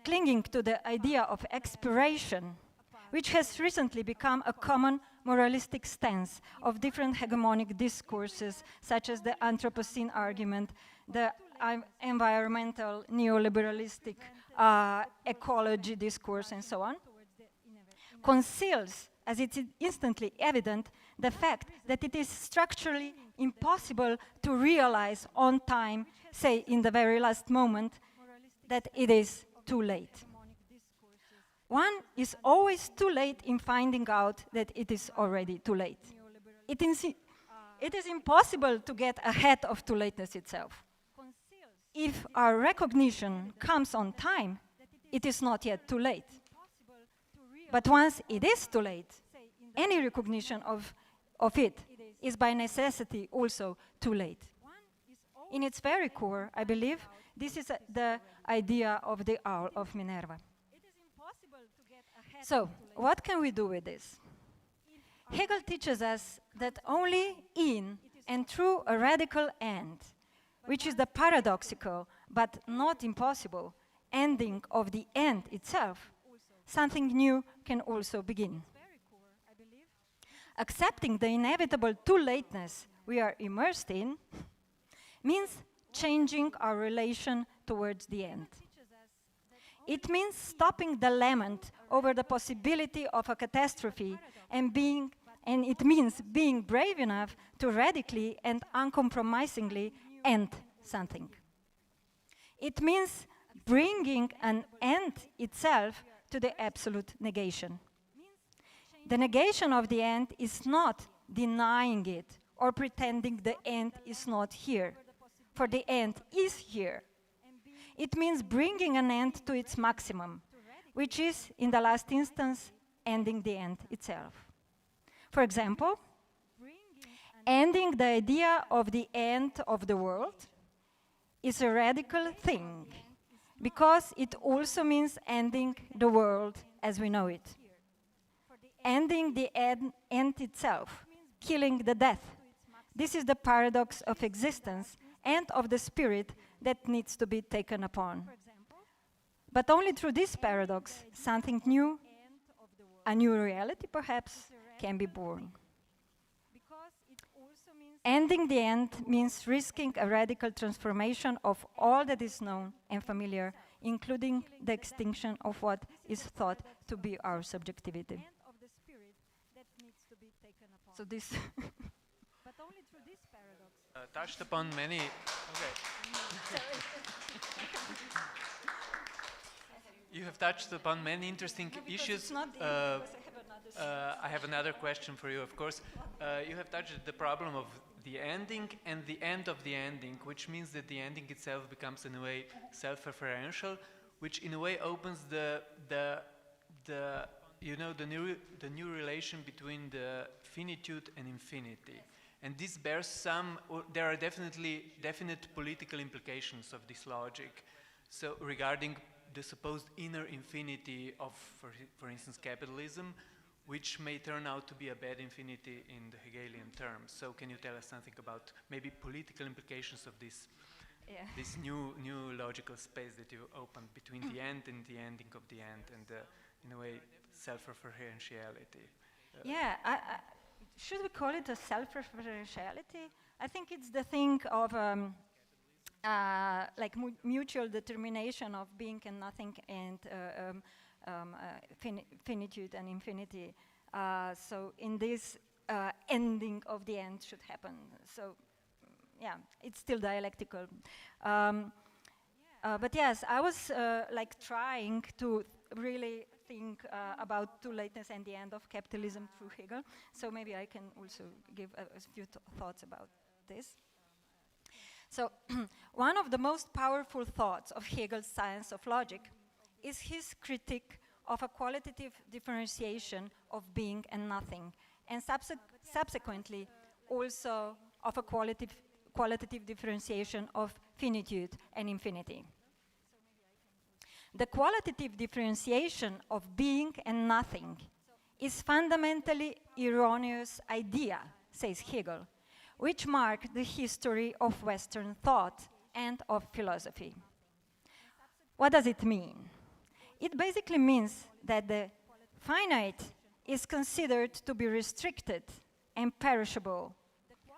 clinging to the idea of expiration, which has recently become a common moralistic stance of different hegemonic discourses, such as the Anthropocene argument, the environmental neoliberalistic ecology discourse, and so on, conceals, as it is instantly evident, the fact that it is structurally impossible to realize on time, say in the very last moment, that it is too late. One is always too late in finding out that it is already too late. It is impossible to get ahead of too lateness itself. If our recognition comes on time, it is not yet too late. But once it is too late, any recognition of it is by necessity also too late. In its very core, I believe, this is the idea of the owl of Minerva. So, what can we do with this? Hegel teaches us that only in and through a radical end, which is the paradoxical but not impossible ending of the end itself, something new can also begin. Accepting the inevitable too lateness we are immersed in means changing our relation towards the end. It means stopping the lament over the possibility of a catastrophe and it means being brave enough to radically and uncompromisingly end something. It means bringing an end itself to the absolute negation. The negation of the end is not denying it or pretending the end is not here, for the end is here. It means bringing an end to its maximum, which is, in the last instance, ending the end itself. For example, ending the idea of the end of the world is a radical thing, because it also means ending the world as we know it. Ending the end itself, killing the death. This is the paradox of existence and of the spirit that needs to be taken upon. But only through this paradox, something new, a new reality perhaps, can be born. Ending the end means risking a radical transformation of all that is known and familiar, including the extinction of what is thought to be our subjectivity. So this touched upon many. You have touched upon many interesting issues. I have another question for you, of course. You have touched the problem of the ending and the end of the ending, which means that the ending itself becomes in a way self-referential, which in a way opens the new relation between the finitude and infinity. And this bears some, there are definite political implications of this logic. So regarding the supposed inner infinity of, for instance, capitalism, which may turn out to be a bad infinity in the Hegelian terms. So can you tell us something about maybe political implications of this, this new logical space that you opened between the end and the ending of the end, and in a way self-referentiality? Should we call it a self-referentiality? I think it's the thing of like mutual determination of being and nothing, and finitude and infinity. So in this ending of the end should happen. So yeah, it's still dialectical. But yes, I was like trying to really think about too lateness and the end of capitalism through Hegel. So maybe I can also give a few thoughts about this. So one of the most powerful thoughts of Hegel's science of logic is his critique of a qualitative differentiation of being and nothing, and subsequently also of a qualitative differentiation of finitude and infinity. The qualitative differentiation of being and nothing is fundamentally erroneous idea, says Hegel, which marked the history of Western thought and of philosophy. What does it mean? It basically means that the finite is considered to be restricted and perishable,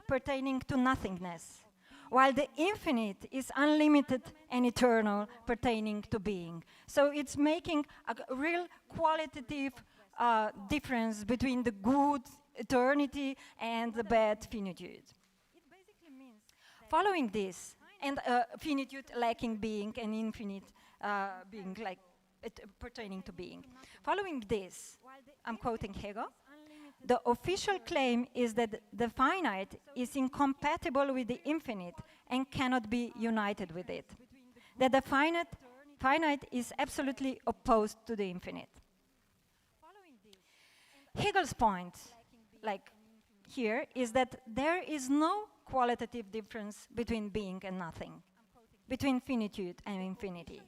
pertaining to nothingness, while the infinite is unlimited and eternal, pertaining to being. So it's making a real qualitative difference between the good eternity and the bad finitude. Following this, and finitude lacking being and infinite being like pertaining to being. Following this, I'm quoting Hegel, the official claim is that the finite is incompatible with the infinite and cannot be united with it. That the finite is absolutely opposed to the infinite. Hegel's point, like here, is that there is no qualitative difference between being and nothing, between finitude and infinity.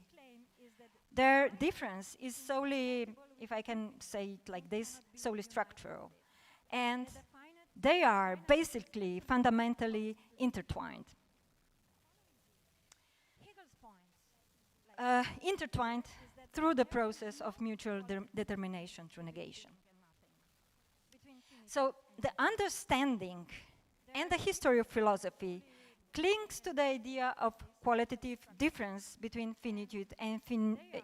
Their difference is solely, if I can say it like this, solely structural. And they are basically fundamentally intertwined. Intertwined through the process of mutual determination through negation. So the understanding and the history of philosophy clings to the idea of qualitative difference between finitude and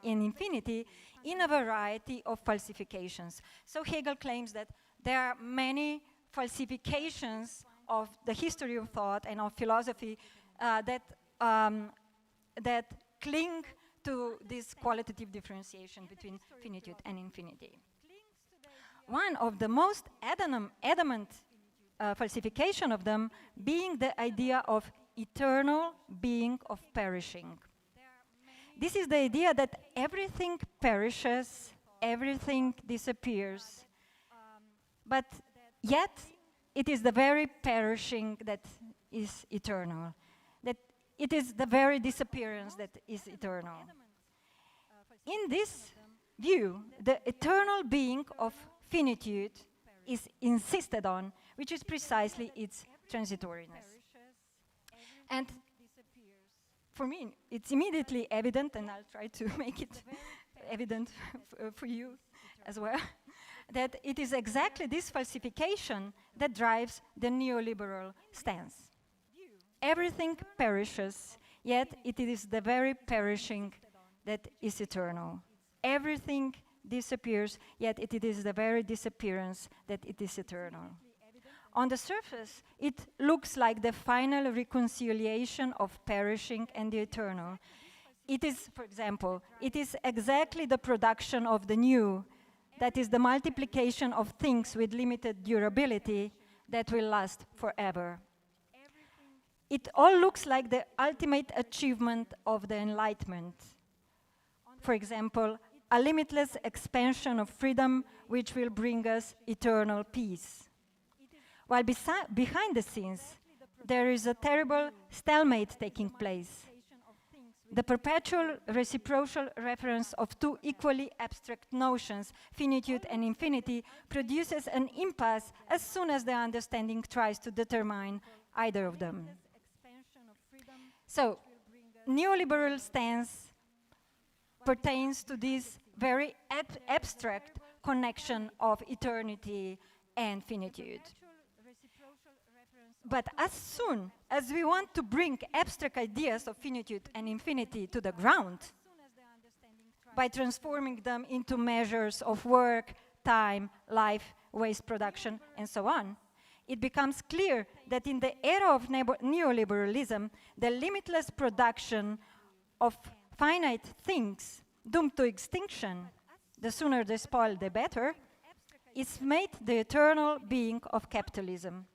infinity in a variety of falsifications. So Hegel claims that there are many falsifications of the history of thought and of philosophy that cling to this qualitative differentiation between finitude and infinity. One of the most adamant falsification of them being the idea of eternal being of perishing. This is the idea that everything perishes, everything disappears, but yet it is the very perishing that is eternal, that it is the very disappearance that is eternal. In this view, the eternal being of finitude is insisted on, which is precisely its transitoriness. And for me, it's immediately evident, and I'll try to make it evident for you as well, that it is exactly this falsification that drives the neoliberal stance. Everything perishes, yet it is the very perishing that is eternal. Everything disappears, yet it is the very disappearance that it is eternal. On the surface, it looks like the final reconciliation of perishing and the eternal. It is, for example, it is exactly the production of the new, that is the multiplication of things with limited durability that will last forever. It all looks like the ultimate achievement of the Enlightenment. For example, a limitless expansion of freedom which will bring us eternal peace. While behind the scenes, there is a terrible stalemate taking place. The perpetual reciprocal reference of two equally abstract notions, finitude and infinity, produces an impasse as soon as the understanding tries to determine either of them. So, neoliberal stance pertains to this very abstract connection of eternity and finitude. But as soon as we want to bring abstract ideas of finitude and infinity to the ground, by transforming them into measures of work, time, life, waste production, and so on, it becomes clear that in the era of neoliberalism, the limitless production of finite things doomed to extinction, the sooner they spoil, the better, is made the eternal being of capitalism.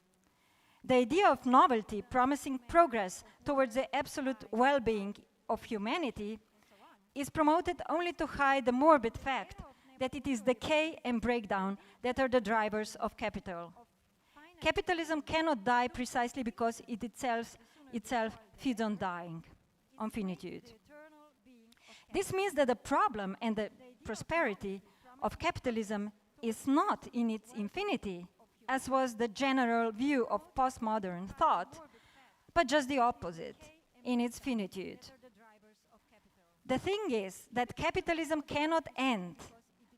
The idea of novelty promising progress towards the absolute well-being of humanity is promoted only to hide the morbid fact that it is decay and breakdown that are the drivers of capital. Capitalism cannot die precisely because it itself feeds on dying, on finitude. This means that the problem and the prosperity of capitalism is not in its infinity, as was the general view of postmodern thought, but just the opposite, in its finitude. The thing is that capitalism cannot end,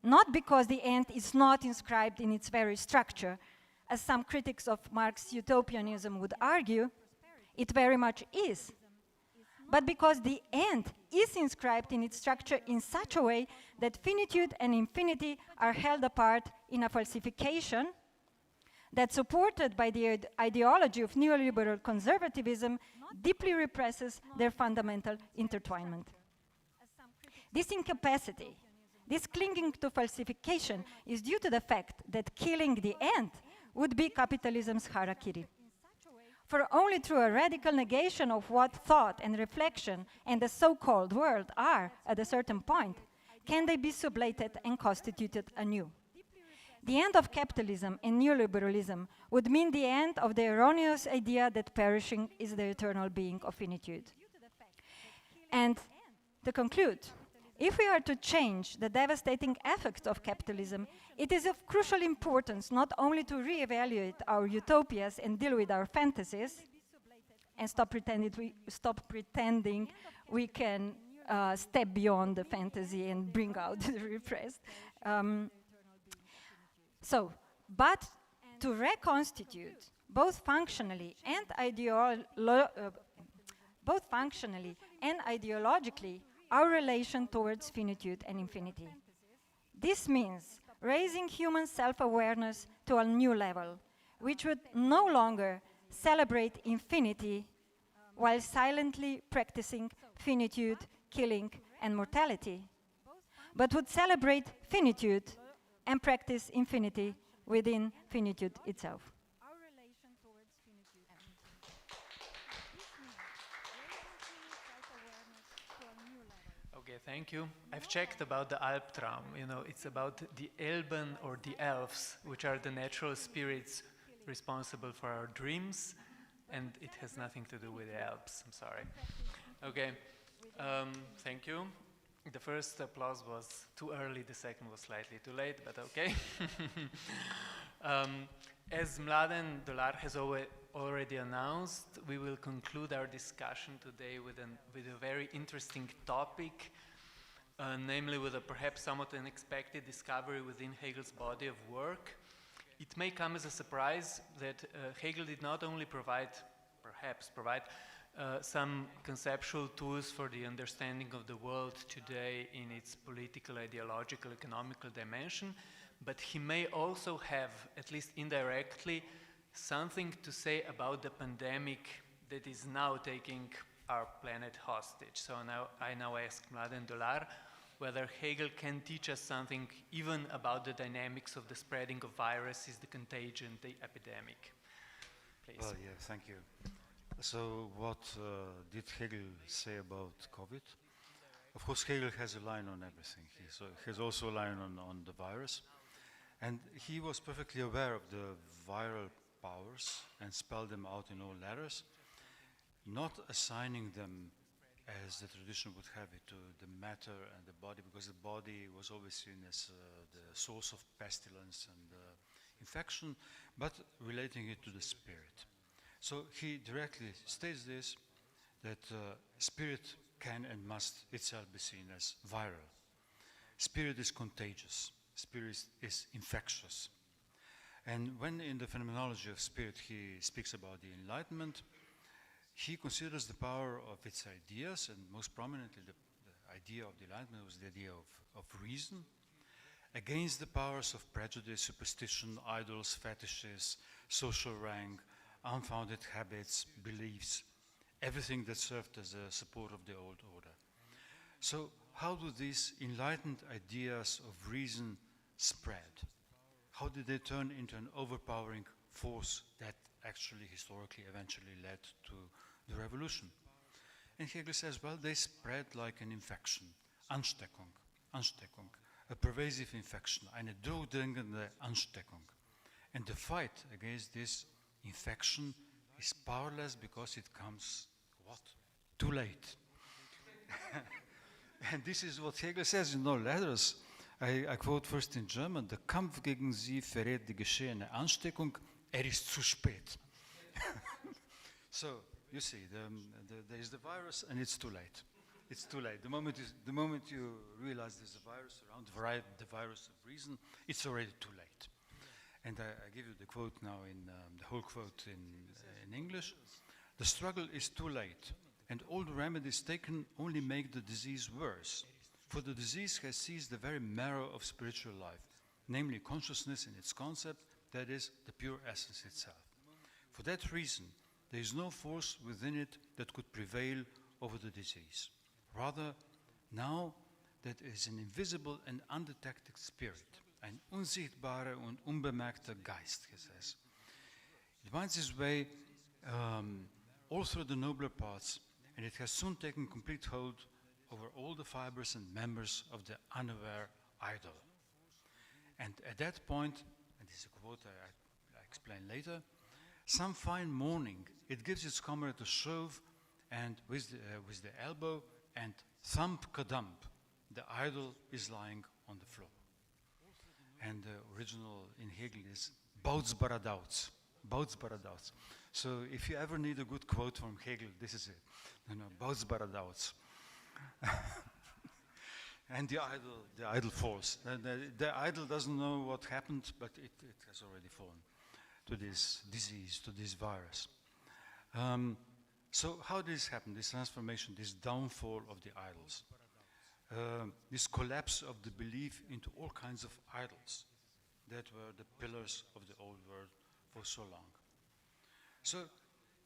not because the end is not inscribed in its very structure, as some critics of Marx's utopianism would argue, it very much is, but because the end is inscribed in its structure in such a way that finitude and infinity are held apart in a falsification that, supported by the ideology of neoliberal conservatism, deeply represses their fundamental intertwinement. This incapacity, this clinging to falsification, is due to the fact that killing the end would be capitalism's harakiri. For only through a radical negation of what thought and reflection and the so-called world are at a certain point can they be sublated and constituted anew. The end of capitalism and neoliberalism would mean the end of the erroneous idea that perishing is the eternal being of finitude. And to conclude, if we are to change the devastating effects of capitalism, it is of crucial importance not only to re-evaluate our utopias and deal with our fantasies, and stop pretending we can step beyond the fantasy and bring out the repressed. But to reconstitute both functionally and ideologically our relation towards finitude and infinity. This means raising human self-awareness to a new level, which would no longer celebrate infinity while silently practicing finitude, killing, and mortality, but would celebrate finitude and practice infinity within finitude itself. Okay, thank you. I've checked about the Albtraum. You know, it's about the Elben or the elves, which are the natural spirits responsible for our dreams, and it has nothing to do with the Alps. I'm sorry. Okay, thank you. The first applause was too early, the second was slightly too late, but okay. As Mladen Dolar has already announced, we will conclude our discussion today with a very interesting topic, namely with a perhaps somewhat unexpected discovery within Hegel's body of work. It may come as a surprise that Hegel did not only provide some conceptual tools for the understanding of the world today in its political, ideological, economical dimension, but he may also have, at least indirectly, something to say about the pandemic that is now taking our planet hostage. So I now ask Mladen Dolar whether Hegel can teach us something even about the dynamics of the spreading of viruses, the contagion, the epidemic. Please. Well, yeah, thank you. So what did Hegel say about COVID? Of course, Hegel has a line on everything. He has also a line on the virus. And he was perfectly aware of the viral powers and spelled them out in all letters, not assigning them as the tradition would have it to the matter and the body, because the body was always seen as the source of pestilence and infection, but relating it to the spirit. So he directly states this, that spirit can and must itself be seen as viral. Spirit is contagious. Spirit is infectious. And when in the phenomenology of spirit he speaks about the Enlightenment, he considers the power of its ideas, and most prominently the idea of the Enlightenment was the idea of reason, against the powers of prejudice, superstition, idols, fetishes, social rank, unfounded habits, beliefs, everything that served as a support of the old order. So how do these enlightened ideas of reason spread? How did they turn into an overpowering force that actually historically eventually led to the revolution? And Hegel says, well, they spread like an infection, Ansteckung, a pervasive infection, eine durchdringende Ansteckung. And the fight against this infection is powerless because it comes, what? Too late. And this is what Hegel says in all letters. I quote first in German: Der Kampf gegen sie verrät die geschehene Ansteckung, ist zu spät. So, you see, there is the virus and it's too late. It's too late. The moment you realize there's a virus around, the virus of reason, it's already too late. And I give you the quote now the whole quote in English. The struggle is too late, and all the remedies taken only make the disease worse. For the disease has seized the very marrow of spiritual life, namely consciousness in its concept, that is, the pure essence itself. For that reason, there is no force within it that could prevail over the disease. Rather, now that it is an invisible and undetected spirit, ein unsichtbare und unbemerkter Geist, he says. It finds its way all through the nobler parts, and it has soon taken complete hold over all the fibers and members of the unaware idol. And at that point, and this is a quote I explain later, some fine morning it gives its comrade a shove, and with the elbow and thump kadump, the idol is lying on the floor. And the original in Hegel is Bouts Baradouts. Bouts Baradouts. So if you ever need a good quote from Hegel, this is it. Bouts Baradouts. And the idol falls. The idol doesn't know what happened, but it has already fallen to this disease, to this virus. So how did this happen, this transformation, this downfall of the idols? This collapse of the belief into all kinds of idols that were the pillars of the old world for so long. So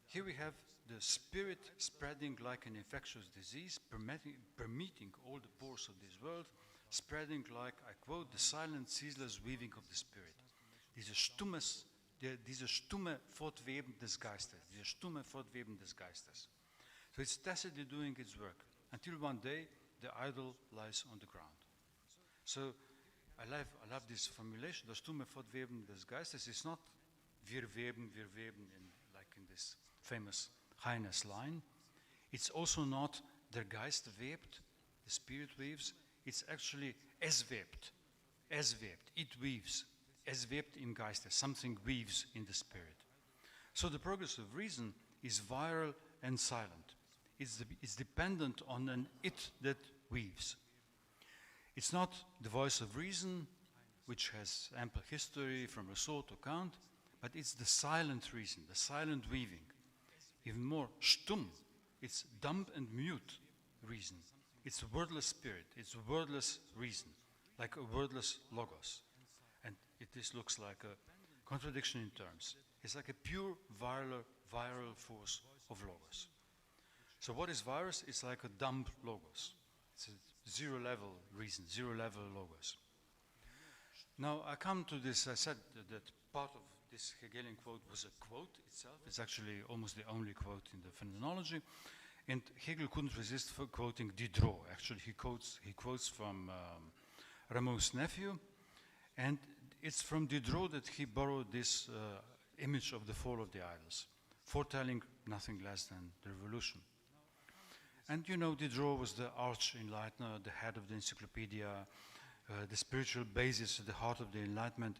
here we have the spirit spreading like an infectious disease, permeating all the pores of this world, spreading like, I quote, the silent, ceaseless weaving of the spirit. Diese stumme Fortweben des Geistes. Dieses stumme Fortweben des Geistes. So it's tacitly doing its work until one day the idol lies on the ground. So I love this formulation. Das stumme Fortweben des Geistes is not wir weben, like in this famous Heines line. It's also not der Geist webt, the spirit weaves. It's actually es webt, it weaves. Es webt im Geiste, something weaves in the spirit. So the progress of reason is viral and silent. It's dependent on an it that weaves. It's not the voice of reason, which has ample history from Rousseau to Kant, but it's the silent reason, the silent weaving. Even more, stumm, it's dumb and mute reason. It's a wordless spirit, it's a wordless reason, like a wordless logos. And this looks like a contradiction in terms. It's like a pure viral force of logos. So what is virus? It's like a dumb logos. It's a zero-level reason, zero-level logos. Now I come to this, I said that part of this Hegelian quote was a quote itself. It's actually almost the only quote in the phenomenology. And Hegel couldn't resist for quoting Diderot. Actually, he quotes from Rameau's nephew. And it's from Diderot that he borrowed this image of the fall of the idols, foretelling nothing less than the revolution. And you know, Diderot was the arch-enlightener, the head of the encyclopedia, the spiritual basis at the heart of the Enlightenment.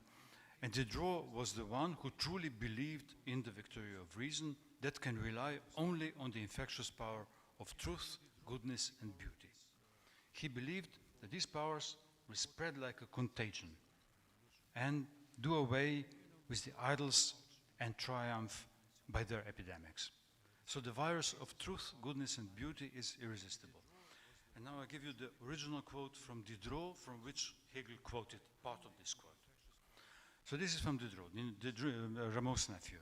And Diderot was the one who truly believed in the victory of reason that can rely only on the infectious power of truth, goodness, and beauty. He believed that these powers will spread like a contagion and do away with the idols and triumph by their epidemics. So the virus of truth, goodness, and beauty is irresistible. And now I give you the original quote from Diderot, from which Hegel quoted part of this quote. So this is from Diderot, Rameau's nephew.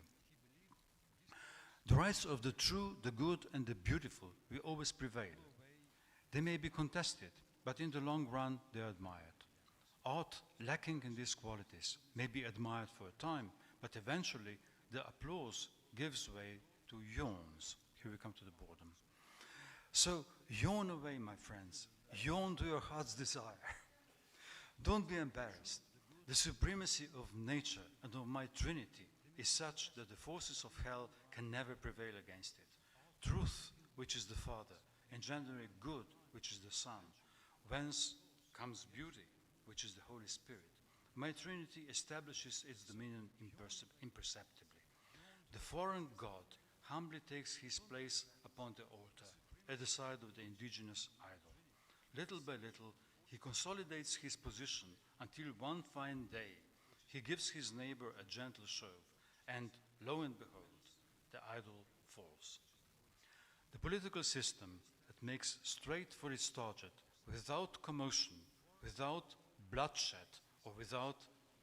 The rights of the true, the good, and the beautiful will always prevail. They may be contested, but in the long run they are admired. Art lacking in these qualities may be admired for a time, but eventually the applause gives way to yawns. Here we come to the boredom. So yawn away, my friends. Yawn to your heart's desire. Don't be embarrassed. The supremacy of nature and of my Trinity is such that the forces of hell can never prevail against it. Truth, which is the Father, engendering good, which is the Son, whence comes beauty, which is the Holy Spirit, my Trinity establishes its dominion imperceptibly. The foreign God humbly takes his place upon the altar at the side of the indigenous idol. Little by little, he consolidates his position until one fine day he gives his neighbor a gentle shove, and lo and behold, the idol falls. The political system that makes straight for its target without commotion, without bloodshed, or without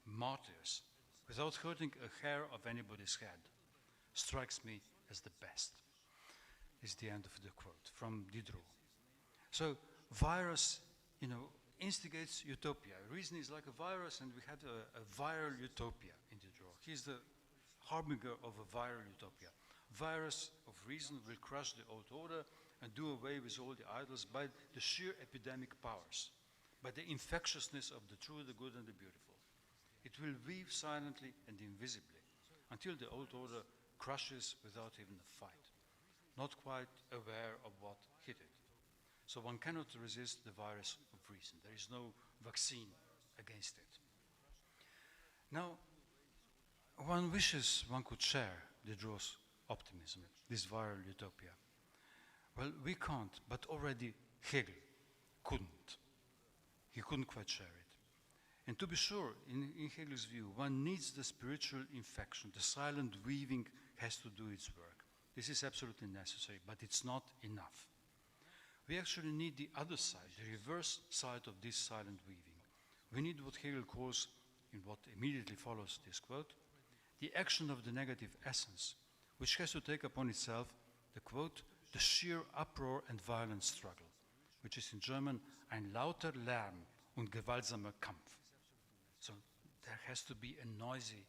martyrs, without hurting a hair of anybody's head, strikes me as the best, is the end of the quote from Diderot. So virus, instigates utopia. Reason is like a virus, and we have a viral utopia in Diderot. He's the harbinger of a viral utopia. Virus of reason will crush the old order and do away with all the idols by the sheer epidemic powers, by the infectiousness of the true, the good, and the beautiful. It will weave silently and invisibly until the old order crushes without even a fight, not quite aware of what hit it. So one cannot resist the virus of reason. There is no vaccine against it. Now, one wishes one could share Diderot's optimism, this viral utopia. Well, we can't, but already Hegel couldn't. He couldn't quite share it. And to be sure, in Hegel's view, one needs the spiritual infection. The silent weaving has to do its work. This is absolutely necessary, but it's not enough. We actually need the other side, the reverse side of this silent weaving. We need what Hegel calls, in what immediately follows this quote, the action of the negative essence, which has to take upon itself the quote, the sheer uproar and violent struggle, which is in German, ein lauter Lärm und gewaltsamer Kampf. So there has to be a noisy,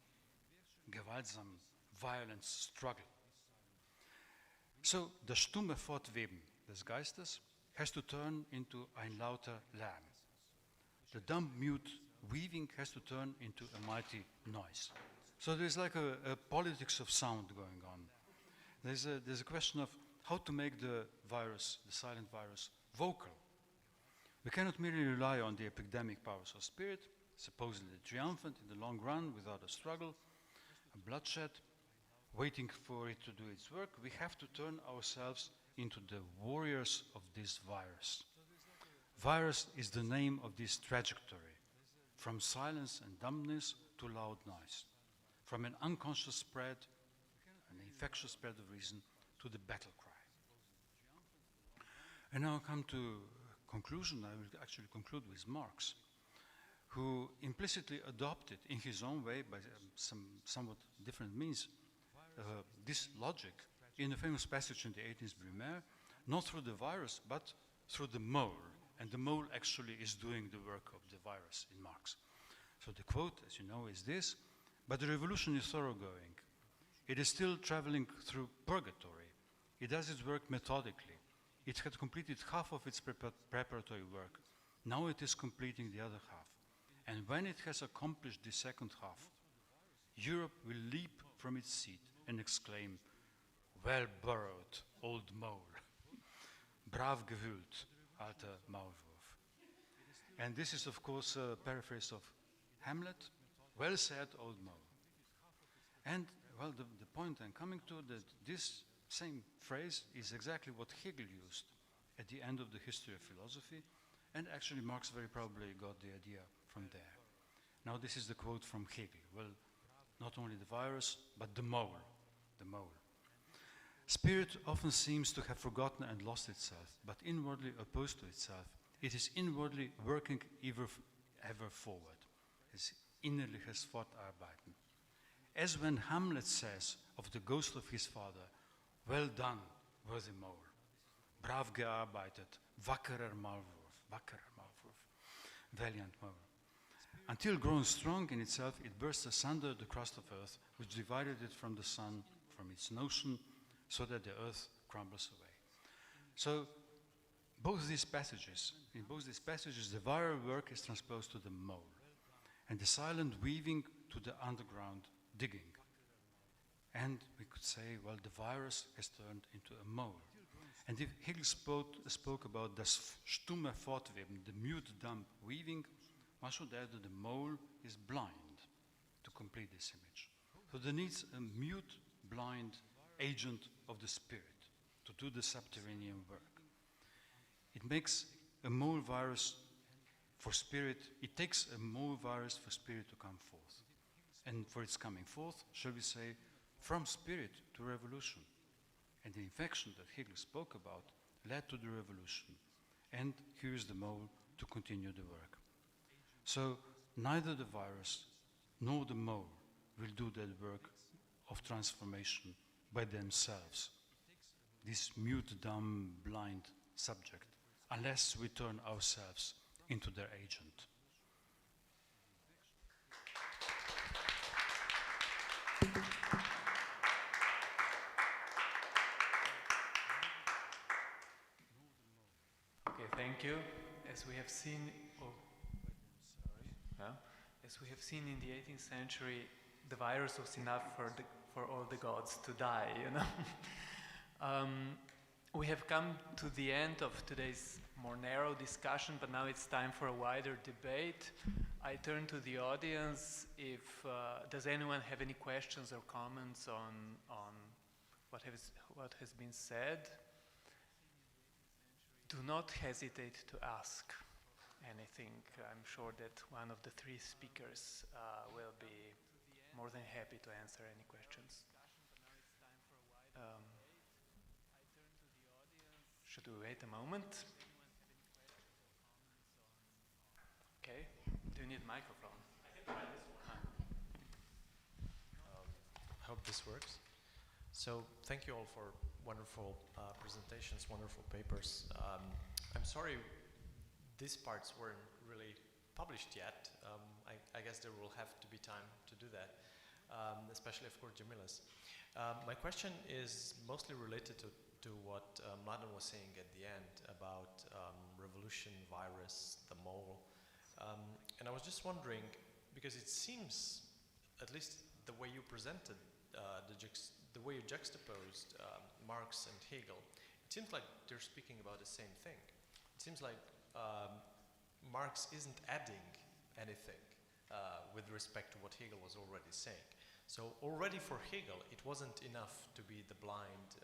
gewaltsam, violent struggle. So the stumme Fortweben des Geistes has to turn into ein lauter Lärm. The dumb mute weaving has to turn into a mighty noise. So there's like a politics of sound going on. There's a question of how to make the virus, the silent virus, vocal. We cannot merely rely on the epidemic powers of spirit, supposedly triumphant in the long run without a struggle, a bloodshed, waiting for it to do its work. We have to turn ourselves into the warriors of this virus. Virus is the name of this trajectory, from silence and dumbness to loud noise, from an unconscious spread, an infectious spread of reason, to the battle cry. And now I come to conclusion. I will actually conclude with Marx, who implicitly adopted in his own way, by some somewhat different means, this logic in a famous passage in the 18th Brumaire, not through the virus, but through the mole. And the mole actually is doing the work of the virus in Marx. So the quote, as you know, is this, but the revolution is thoroughgoing. It is still traveling through purgatory. It does its work methodically. It had completed half of its preparatory work. Now it is completing the other half. And when it has accomplished the second half, Europe will leap from its seat and exclaim, well burrowed, old mole. Brav gehüllt, alter Maulwurf. And this is, of course, a paraphrase of Hamlet. Well said, old mole. And, well, the point I'm coming to, that this same phrase is exactly what Hegel used at the end of the history of philosophy, and actually Marx very probably got the idea from there. Now this is the quote from Hegel. Well, not only the virus, but the mole. The mole. Spirit often seems to have forgotten and lost itself, but inwardly opposed to itself. It is inwardly working ever forward. Es innerliches Fortarbeiten. As when Hamlet says of the ghost of his father, well done, worthy mole. Brav gearbeitet, wackerer Maulwurf, valiant mole. Until grown strong in itself, it bursts asunder the crust of earth, which divided it from the sun, from its notion, so that the earth crumbles away. So, in both these passages, the viral work is transposed to the mole, and the silent weaving to the underground digging. And we could say, well, the virus has turned into a mole. And if Hegel spoke about das stumme Fortweben, the mute dumb weaving, One should add that the mole is blind to complete this image. So there needs a mute, blind agent of the spirit to do the subterranean work. It makes a mole virus for spirit, it takes a mole virus for spirit to come forth. And for its coming forth, shall we say, from spirit to revolution. And the infection that Hegel spoke about led to the revolution. And here is the mole to continue the work. So neither the virus nor the mole will do that work of transformation by themselves, this mute, dumb, blind subject, unless we turn ourselves into their agent. Okay, thank you. As we have seen, as we have seen in the 18th century, the virus was enough for all the gods to die, you know. We have come to the end of today's more narrow discussion, but now it's time for a wider debate. I turn to the audience. If does anyone have any questions or comments on what has been said? Do not hesitate to ask anything. I'm sure that one of the three speakers will be more than happy to answer any questions. Should we wait a moment? Okay. Do you need a microphone? I can try this one. I hope this works. So thank you all for wonderful presentations, wonderful papers. I'm sorry these parts weren't really published yet. I guess there will have to be time to do that, especially of course Jamila's. My question is mostly related to what Mladen was saying at the end about revolution, virus, the mole. And I was just wondering, because it seems, at least the way you presented, the way you juxtaposed Marx and Hegel, it seems like they're speaking about the same thing. It seems like Marx isn't adding anything with respect to what Hegel was already saying. So already for Hegel, it wasn't enough to be the blind,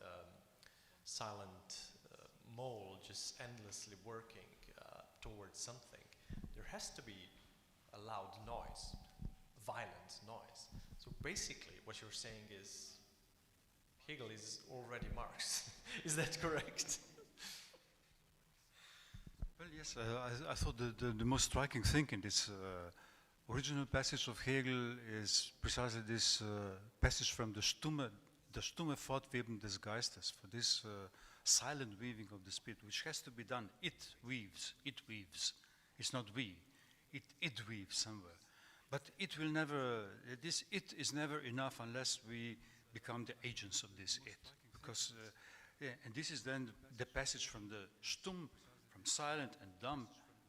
silent mole just endlessly working towards something. There has to be a loud noise, violent noise. So basically what you're saying is Hegel is already Marx. Is that correct? Well, yes, I thought the most striking thing in this original passage of Hegel is precisely this passage from the stumme Fortweben des Geistes, for this silent weaving of the spirit, which has to be done. It weaves. It's not we. It weaves somewhere. But it will never, this it is never enough unless we become the agents of this it. Because, and this is then the passage from the stumm, from silent and dumb,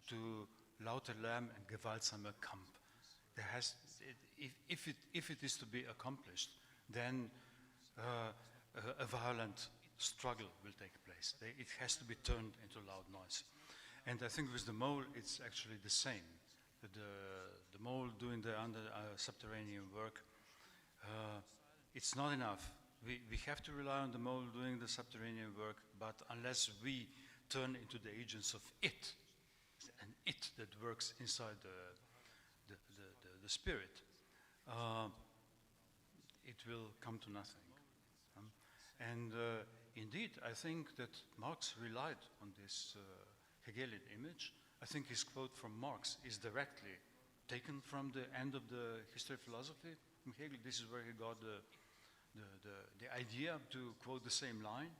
to lauter Lärm and gewaltsamer Kampf. There has, if it is to be accomplished, then a violent struggle will take place. It has to be turned into loud noise. And I think with the mole, it's actually the same. The mole doing the subterranean work, it's not enough. We have to rely on the mole doing the subterranean work, but unless we turn into the agents of it, and it that works inside the spirit, it will come to nothing. And indeed, I think that Marx relied on this Hegelian image. I think his quote from Marx is directly taken from the end of the history of philosophy from Hegel. This is where he got the idea to quote the same line,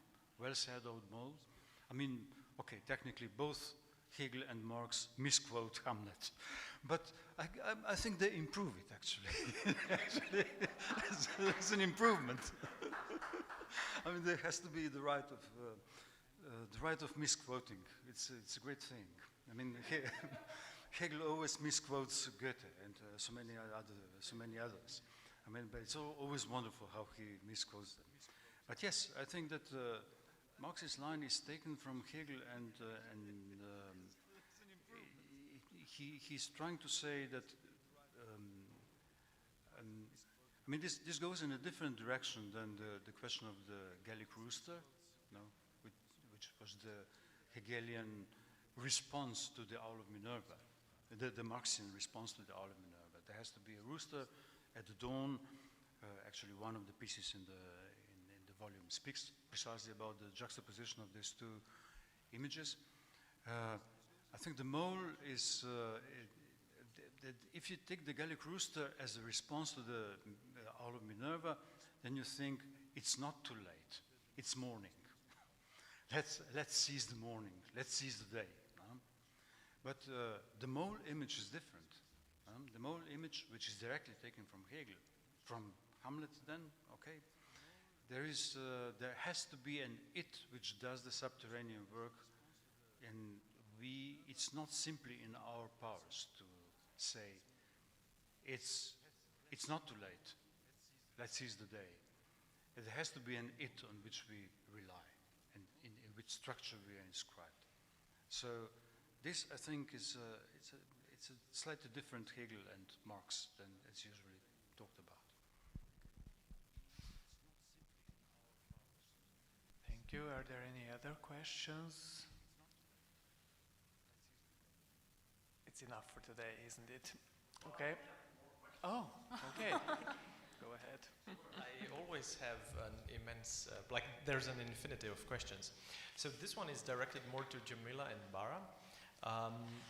well said, old mole. I mean, okay, technically both Hegel and Marx misquote Hamlet, but I think they improve it actually. Actually, it's an improvement. I mean, there has to be the right of misquoting. It's a great thing. I mean, Hegel always misquotes Goethe and so many others. I mean, but it's always wonderful how he misquotes them. But yes, I think that Marx's line is taken from Hegel, and he's trying to say that, I mean, this goes in a different direction than the question of the Gallic rooster, no, which was the Hegelian response to the Owl of Minerva, the Marxian response to the Owl of Minerva. There has to be a rooster at the dawn. Actually, one of the pieces in the volume speaks precisely about the juxtaposition of these two images. I think the mole is, that if you take the Gallic rooster as a response to the Owl of Minerva, then you think it's not too late, it's morning. Let's seize the morning, let's seize the day. But the mole image is different. The mole image, which is directly taken from Hegel, from Hamlet then, okay, there has to be an it which does the subterranean work, and it's not simply in our powers to say, it's not too late, let's seize the day. There has to be an it on which we rely, and in which structure we are inscribed. So this, I think, is it's a slightly different Hegel and Marx than is usually talked about. Thank you. Are there any other questions? It's enough for today, isn't it? Okay. Oh, okay. Go ahead. I always have an immense, like there's an infinity of questions. So this one is directed more to Jamila and Bara,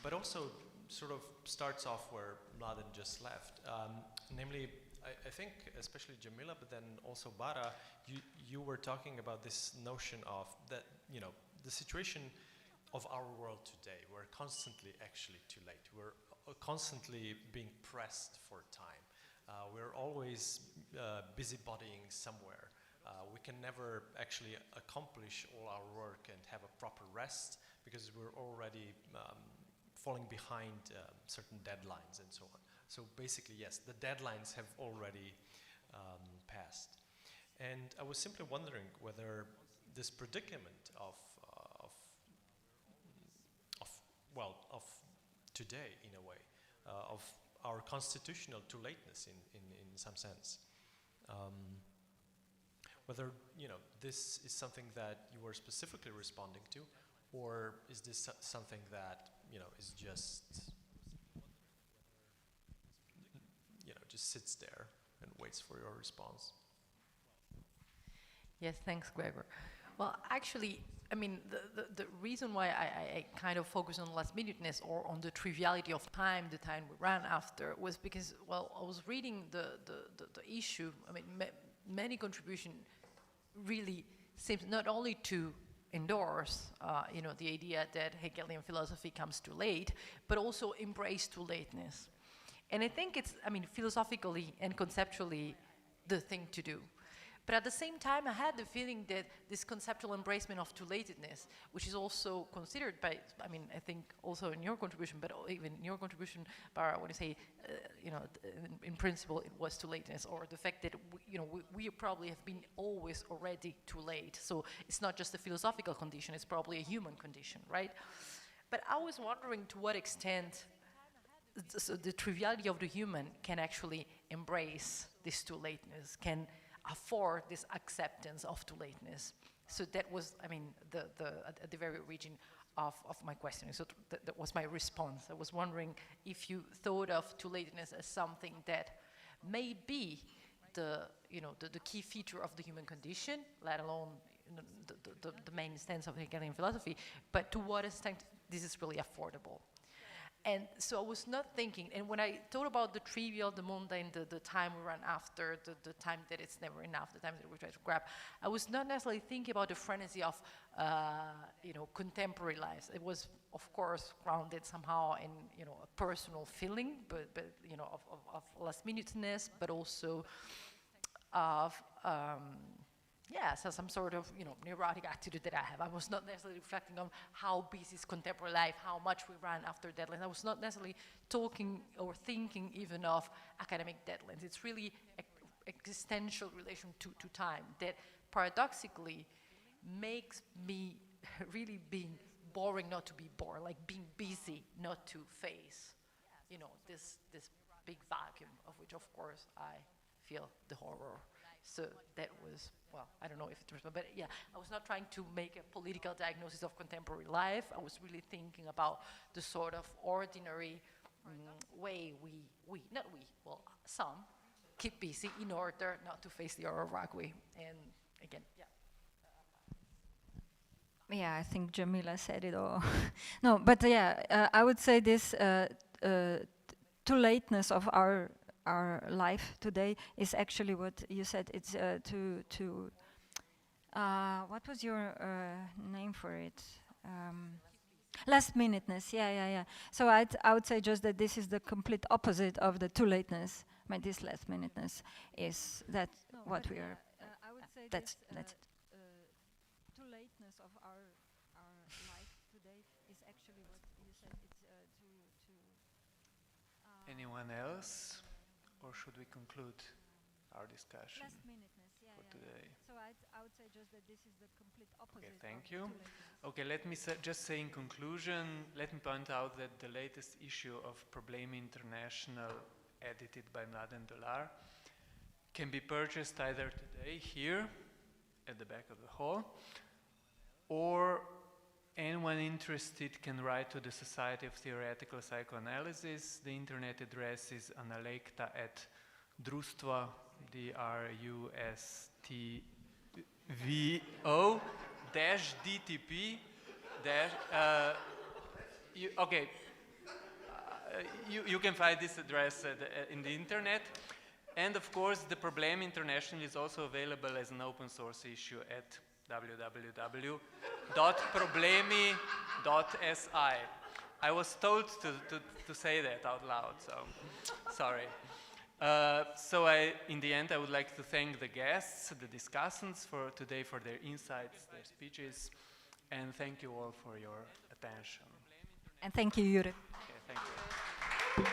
but also sort of starts off where Mladen just left. Namely, I think especially Jamila, but then also Bara, you were talking about this notion of that, you know, the situation of our world today. We're constantly actually too late. We're constantly being pressed for time. We're always busybodying somewhere. We can never actually accomplish all our work and have a proper rest because we're already falling behind certain deadlines and so on. So basically, yes, the deadlines have already passed. And I was simply wondering whether this predicament of today, in a way, of our constitutional too lateness in some sense. Whether, you know, this is something that you were specifically responding to, or is this something that, you know, is just, you know, just sits there and waits for your response? Yes, thanks, Gregor. Well, actually, I mean, the reason why I kind of focus on last-minuteness or on the triviality of time, the time we ran after, was because, well, I was reading the issue. I mean, many contributions really seems not only to endorse, you know, the idea that Hegelian philosophy comes too late, but also embrace too lateness. And I think it's, I mean, philosophically and conceptually the thing to do. But at the same time, I had the feeling that this conceptual embracement of too latedness, which is also considered by, I mean, I think also in your contribution, but even in your contribution, Bara, when you say, you know, in principle it was too lateness, or the fact that, you know, we probably have been always already too late. So it's not just a philosophical condition, it's probably a human condition, right? But I was wondering to what extent the triviality of the human can actually embrace this too lateness, can afford this acceptance of too lateness. So that was, I mean, at the very origin of my questioning. So that was my response. I was wondering if you thought of too lateness as something that may be the key feature of the human condition, let alone, you know, the main stance of Hegelian philosophy, but to what extent this is really affordable. And so I was not thinking, and when I thought about the trivial, the mundane, the time we run after, the time that it's never enough, the time that we try to grab, I was not necessarily thinking about the frenzy of, you know, contemporary lives. It was, of course, grounded somehow in, you know, a personal feeling, but you know, of last-minuteness, but also of, yeah, so some sort of, you know, neurotic attitude that I have. I was not necessarily reflecting on how busy is contemporary life, how much we ran after deadlines. I was not necessarily talking or thinking even of academic deadlines. It's really existential relation to time that paradoxically makes me really being boring not to be bored, like being busy not to face, you know, this big vacuum of which, of course, I feel the horror. So that was, well, I don't know if it was, but yeah, I was not trying to make a political diagnosis of contemporary life. I was really thinking about the sort of ordinary way some keep busy in order not to face the horror vacuum. And again, yeah. Yeah, I think Jamila said it all. No, but yeah, I would say this too lateness of our life today is actually what you said. It's what was your name for it? Last minuteness. Yeah. So I would say just that this is the complete opposite of the too lateness. I mean, this last minuteness is that what we are. I would say that's it. Too lateness of our life today is actually what you said. It's Anyone else? Or should we conclude our discussion last minuteness, for today? So I would say just that this is the complete opposite. Okay, thank you. Okay, let me just say in conclusion, let me point out that the latest issue of Problemi International, edited by Mladen Dolar, can be purchased either today here at the back of the hall, or anyone interested can write to the Society of Theoretical Psychoanalysis. The internet address is analekta@društvo, DRUSTVO -DTP okay. You can find this address in the internet. And of course, the Problemi International is also available as an open source issue at www.problemi.si. I was told to say that out loud, so sorry. So in the end, I would like to thank the guests, the discussants for today for their insights, their speeches, and thank you all for your attention. And thank you, Jure. Okay, thank you.